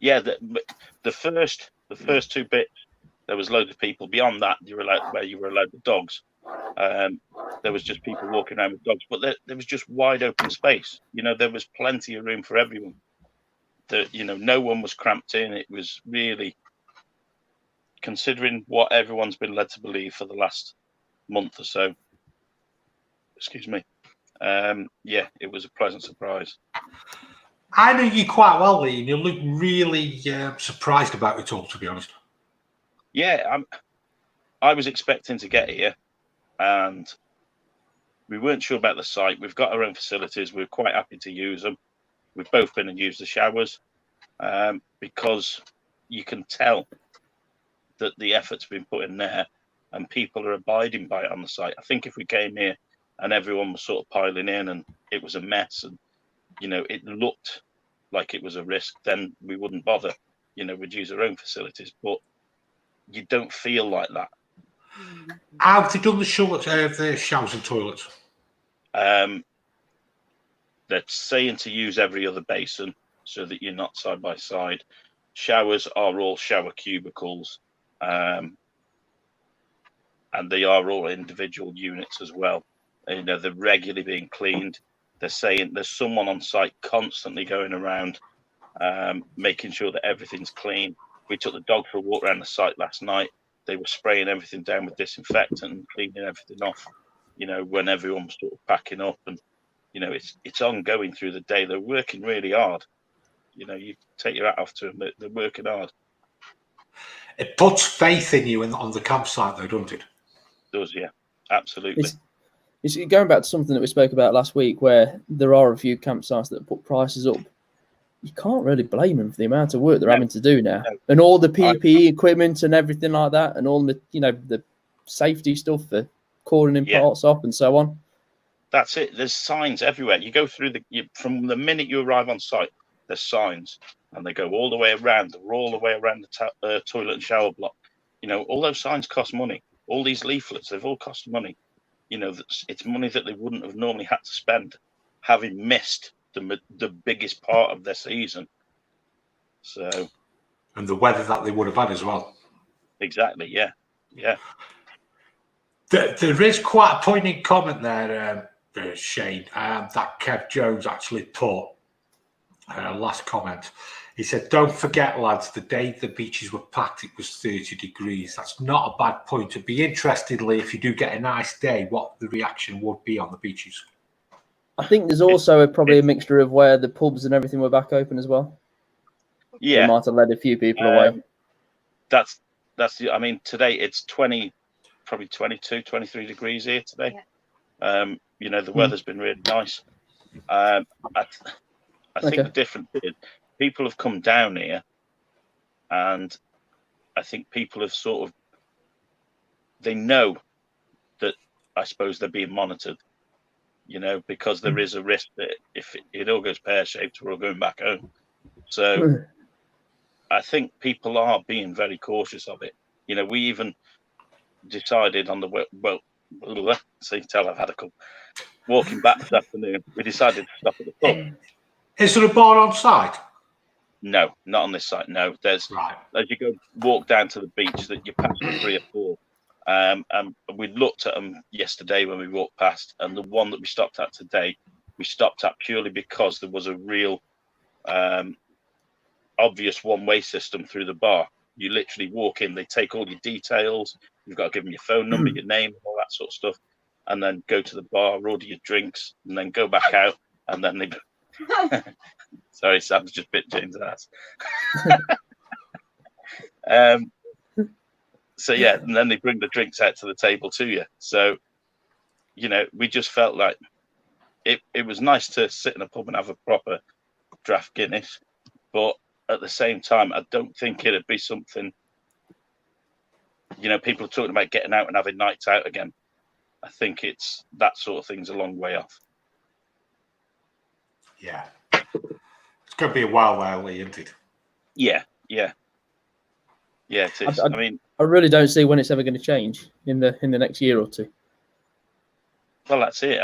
The first two bits, there was loads of people. Beyond that, you were allowed the dogs. There was just people walking around with dogs, but there was just wide open space. There was plenty of room for everyone. No one was cramped in. It was really, considering what everyone's been led to believe for the last month or so. Excuse me. It was a pleasant surprise. I know you quite well, Lee, and you look really surprised about it all, to be honest. Yeah, I was expecting to get here, and we weren't sure about the site. We've got our own facilities. We're quite happy to use them. We've both been and used the showers because you can tell that the effort's been put in there and people are abiding by it on the site. I think if we came here and everyone was sort of piling in, and it was a mess, and it looked like it was a risk, then we wouldn't bother. We'd use our own facilities, but you don't feel like that. How have they done the showers and toilets? They're saying to use every other basin so that you're not side by side. Showers are all shower cubicles, and they are all individual units as well. They're regularly being cleaned. They're saying there's someone on site constantly going around, making sure that everything's clean. We took the dog for a walk around the site last night. They were spraying everything down with disinfectant and cleaning everything off, when everyone was sort of packing up. And, it's ongoing through the day. They're working really hard. You take your hat off to them. They're working hard. It puts faith in you on the campsite, though, doesn't it? It does, yeah. Absolutely. It's going back to something that we spoke about last week, where there are a few campsites that put prices up. You can't really blame them for the amount of work they're having to do now, and all the PPE equipment and everything like that, and all the the safety stuff for cordoning parts off and so on. That's it. There's signs everywhere. You go through from the minute you arrive on site, there's signs, and they go all the way around. They're all the way around the toilet and shower block. All those signs cost money. All these leaflets, they've all cost money. It's money that they wouldn't have normally had to spend, having missed the biggest part of their season. So, and the weather that they would have had as well. Exactly. Yeah. There is quite a poignant comment there, Shane, that Kev Jones actually put. Last comment. He said, "Don't forget, lads, the day the beaches were packed, it was 30 degrees. That's not a bad point. It'd be interestingly, if you do get a nice day, what the reaction would be on the beaches." I think there's also probably a mixture of where the pubs and everything were back open as well. Yeah, it might have led a few people away. That's I mean, today it's probably 22, 23 degrees here today. Yeah. The weather's been really nice. I think the difference is people have come down here, and I think people have they know that, I suppose, they're being monitored, because there is a risk that if it all goes pear-shaped, we're all going back home. So I think people are being very cautious of it. We even decided on so you can tell I've had a couple. Walking back this afternoon, we decided to stop at the pub. Is there a bar on site? No, not on this site. No, there's as you walk down to the beach, that you pass 3 or 4. And we looked at them yesterday when we walked past, and the one that we stopped at today, we stopped at purely because there was a real obvious one-way system through the bar. You literally walk in, they take all your details, you've got to give them your phone number, your name, all that sort of stuff, and then go to the bar, order your drinks, and then go back out, and then they... Sorry, Sam's just bit James' ass. So yeah, and then they bring the drinks out to the table to you. So, we just felt like it was nice to sit in a pub and have a proper draft Guinness, but at the same time, I don't think it'd be something, people are talking about getting out and having nights out again. I think it's that sort of thing's a long way off. Yeah. It's going to be a while there, Lee, isn't it? Yeah, it is. I really don't see when it's ever going to change in the next year or two. Well, that's it.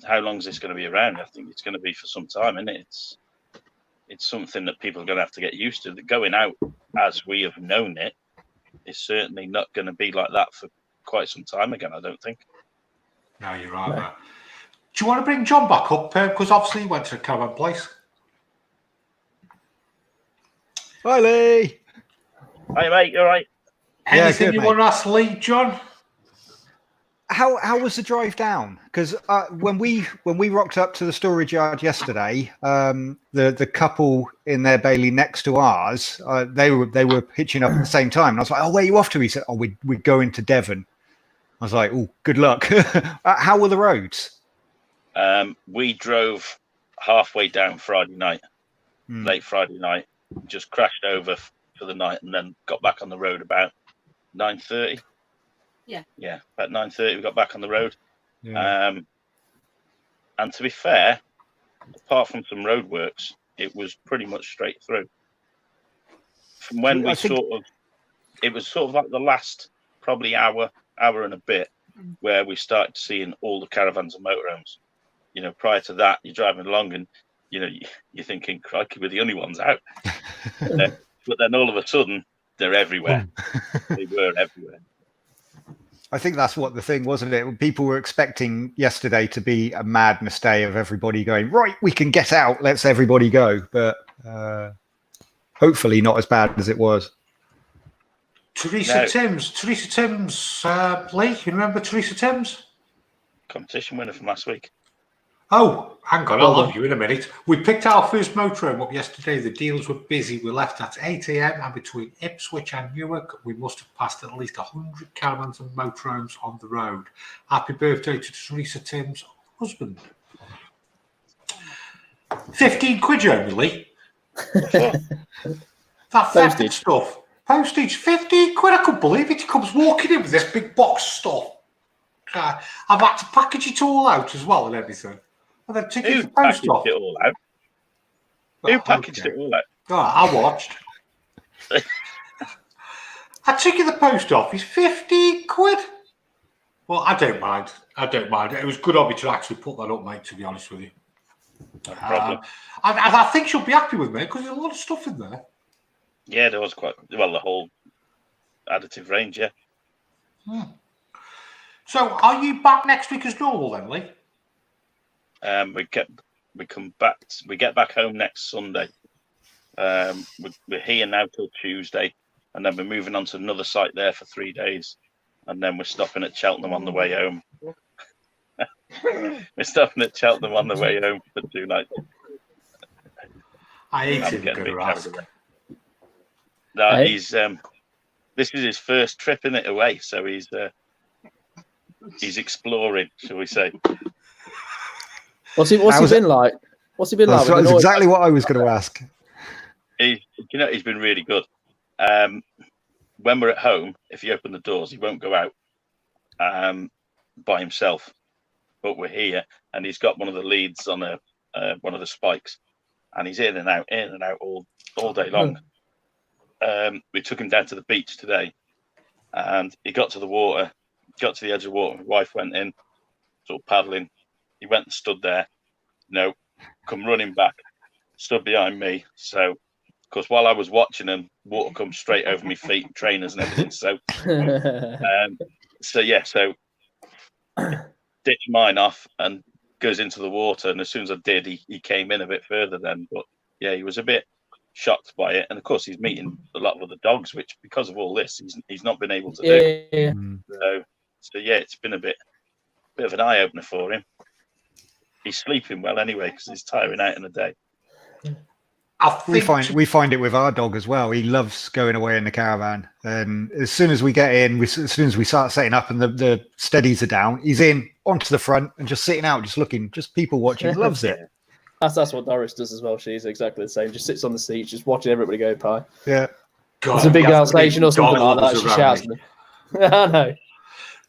How long is this going to be around? I think it's going to be for some time, isn't it? It's something that people are going to have to get used to. Going out as we have known it is certainly not going to be like that for quite some time again, I don't think. No, you're right. No. Do you want to bring John back up? Because obviously he went to the caravan place. Hi, Lee. Hi, mate. You all right? Anything good, you mate. want to ask Lee, John? How was the drive down? Because when we rocked up to the storage yard yesterday, the couple in their Bailey next to ours, they were hitching up at the same time, and I was like, "Oh, where are you off to?" He said, "Oh, we're going to Devon." I was like, "Oh, good luck." How were the roads? We drove halfway down Friday night, late Friday night, just crashed over for the night, and then got back on the road about 9:30. Yeah, about 9:30 we got back on the road. Yeah. And to be fair, apart from some roadworks, it was pretty much straight through. From when we it was sort of like the last probably hour and a bit where we started seeing all the caravans and motorhomes. You know, prior to that, you're driving along and, you know, you're thinking, crikey, we're the only ones out. But then all of a sudden, they're everywhere. They were everywhere. I think that's what the thing, wasn't it? People were expecting yesterday to be a madness day of everybody going, right, we can get out, let's everybody go. But hopefully not as bad as it was. Teresa Timms, Lee, you remember Teresa Timms? Competition winner from last week. Oh, hang on, I'll have you in a minute. We picked our first motorhome up yesterday. The dealers were busy. We left at 8 a.m. and between Ipswich and Newark, we must have passed at least 100 caravans and motorhomes on the road. Happy birthday to Teresa Timms' husband. 15 quid, you owe me, Lee. That theft stuff. Postage, 15 quid. I couldn't believe it. He comes walking in with this big box of stuff. I've had to package it all out as well and everything. And then take the post off. It all out? Who packaged it all out? Oh, I watched. I took the post off. It's 15 quid. Well, I don't mind. It was good of you to actually put that up, mate, to be honest with you. No problem. I think she'll be happy with me because there's a lot of stuff in there. Yeah, there was quite the whole additive range, yeah. So, are you back next week as normal then, Lee? We get back home next Sunday. We're here now till Tuesday, and then we're moving on to another site there for 3 days, and then we're stopping at Cheltenham on the way home. We're stopping at Cheltenham on the way home for 2 nights. I hate it. No, he's this is his first trip in it away, so he's exploring, shall we say? What's he been like? That's exactly what I was going to ask. He's been really good. When we're at home, if you open the doors, he won't go out by himself. But we're here, and he's got one of the leads on one of the spikes, and he's in and out all day long. We took him down to the beach today, and he got to the edge of the water. My wife went in, sort of paddling. He went and stood there. No, come running back, stood behind me. So, of course, while I was watching him, water comes straight over my feet, trainers and everything. So, so ditched mine off and goes into the water. And as soon as I did, he came in a bit further then. But yeah, he was a bit shocked by it. And of course, he's meeting a lot of other dogs, which because of all this, he's not been able to do. Yeah. So yeah, it's been a bit of an eye opener for him. He's sleeping well anyway because he's tiring out in the day. We find it with our dog as well. He loves going away in the caravan, and as soon as we get in, as soon as we start setting up and the steadies are down, he's in onto the front and just sitting out, just looking, just people watching. Loves it. That's what Doris does as well. She's exactly the same. Just sits on the seat, just watching everybody go by. Yeah. God, it's a big Alsatian or something like that. She shouts at them. I know.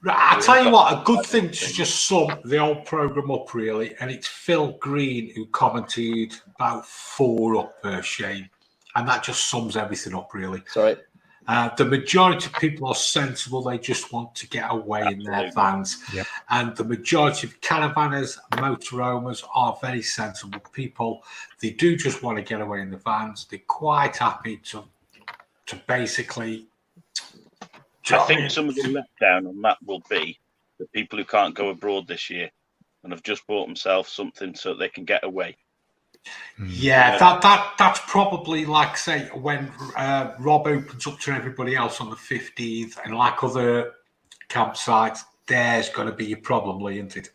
Right, I'll tell you what, a good thing to just sum the old programme up, really, and it's Phil Green who commented about 4 up per shame, and that just sums everything up, really. Sorry. The majority of people are sensible. They just want to get away in their vans. Yep. And the majority of caravanners, motorhomes are very sensible people. They do just want to get away in the vans. They're quite happy to basically... I think some of the letdown on that will be the people who can't go abroad this year and have just bought themselves something so they can get away. Yeah, that's probably like, say, when Rob opens up to everybody else on the 15th, and like other campsites, there's going to be a problem, Lee, isn't it?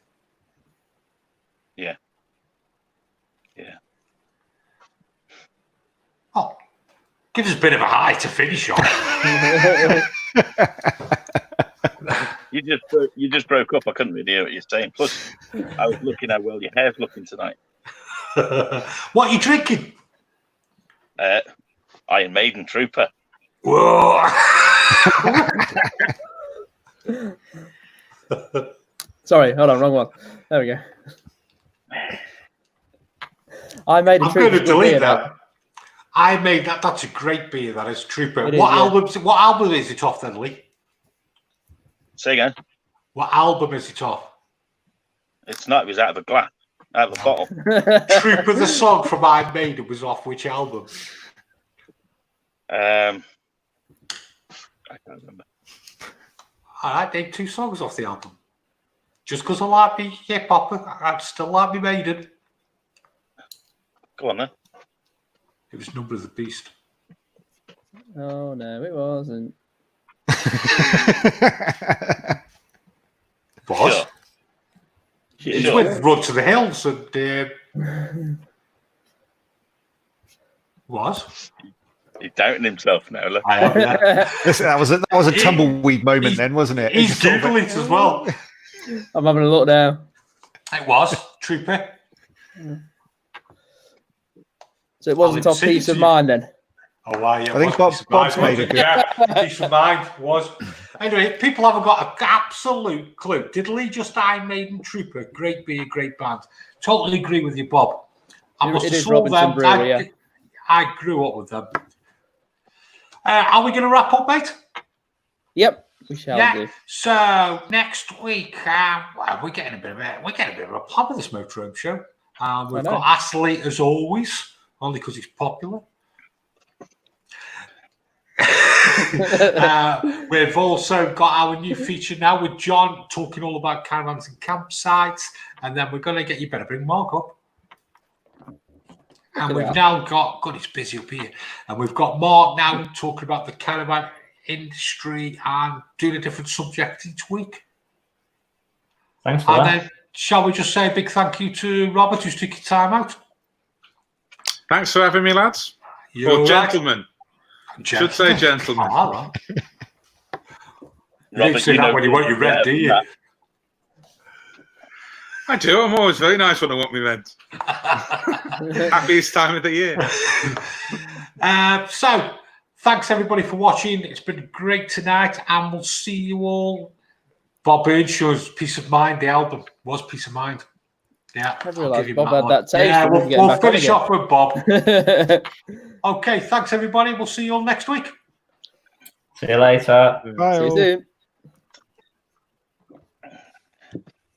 Yeah. Yeah. Oh, gives us a bit of a high to finish on. You just broke up. I couldn't really hear what you're saying. Plus, I was looking how well your hair's looking tonight. What are you drinking? Iron Maiden Trooper. Whoa! Sorry, hold on, wrong one. There we go. I made a I'm going to Trooper delete beer, that. though. I made that. That's a great beer. That is Trooper. It What is, yeah. album? What album is it off then, Lee? Say again. What album is it off? It's not. It was out of a glass, out of a bottle. Trooper, the song from Iron Maiden, was off which album? I can't remember. I named 2 songs off the album. Just because I like me hip hop, I'd still like me Maiden. Go on then. It was Number of the Beast. Oh no, it wasn't. Was? Sure. It's Sure. with Run to the Hills and was. He's doubting himself now. Look. I am, yeah. Listen, that was a tumbleweed moment then, wasn't it? He's Googling it as well. I'm having a look now. It was Trooper. So it wasn't off Peace of Mind then. Oh, wow, yeah, I think Bob's made a good. Yeah, Peace of Mind was. Anyway, people haven't got an absolute clue. Did Lee just Iron Maiden Trooper? Great beer, great band. Totally agree with you, Bob. I must It have is saw Robinson them. Brewery, yeah. I grew up with them. Are we going to wrap up, mate? Yep, we shall do. So next week, we're getting a bit of a plan with this Motorhome Show. We've got Astley as always, only because he's popular. We've also got our new feature now with John talking all about caravans and campsites, and then we're going to get you better bring Mark up. And we've now got, God, it's busy up here. And we've got Mark now talking about the caravan industry and doing a different subject each week. Thanks for that. Then, shall we just say a big thank you to Robert, who's taking time out? Thanks for having me, lads. You're or right. gentlemen. Should say gentlemen. All right. You Robert, didn't say you that know when you want your rent, do you? that. I do. I'm always very nice when I want me rent. Happiest time of the year. So, thanks everybody for watching. It's been great tonight, and we'll see you all. Bob Earnshaw's Peace of Mind, the album was Peace of Mind. Yeah, I I'll realised give him Bob that had one. that taste. Yeah, and we'll getting back on finish again. off with Bob. Okay, thanks everybody. We'll see you all next week. See you later. Bye. See you all. soon.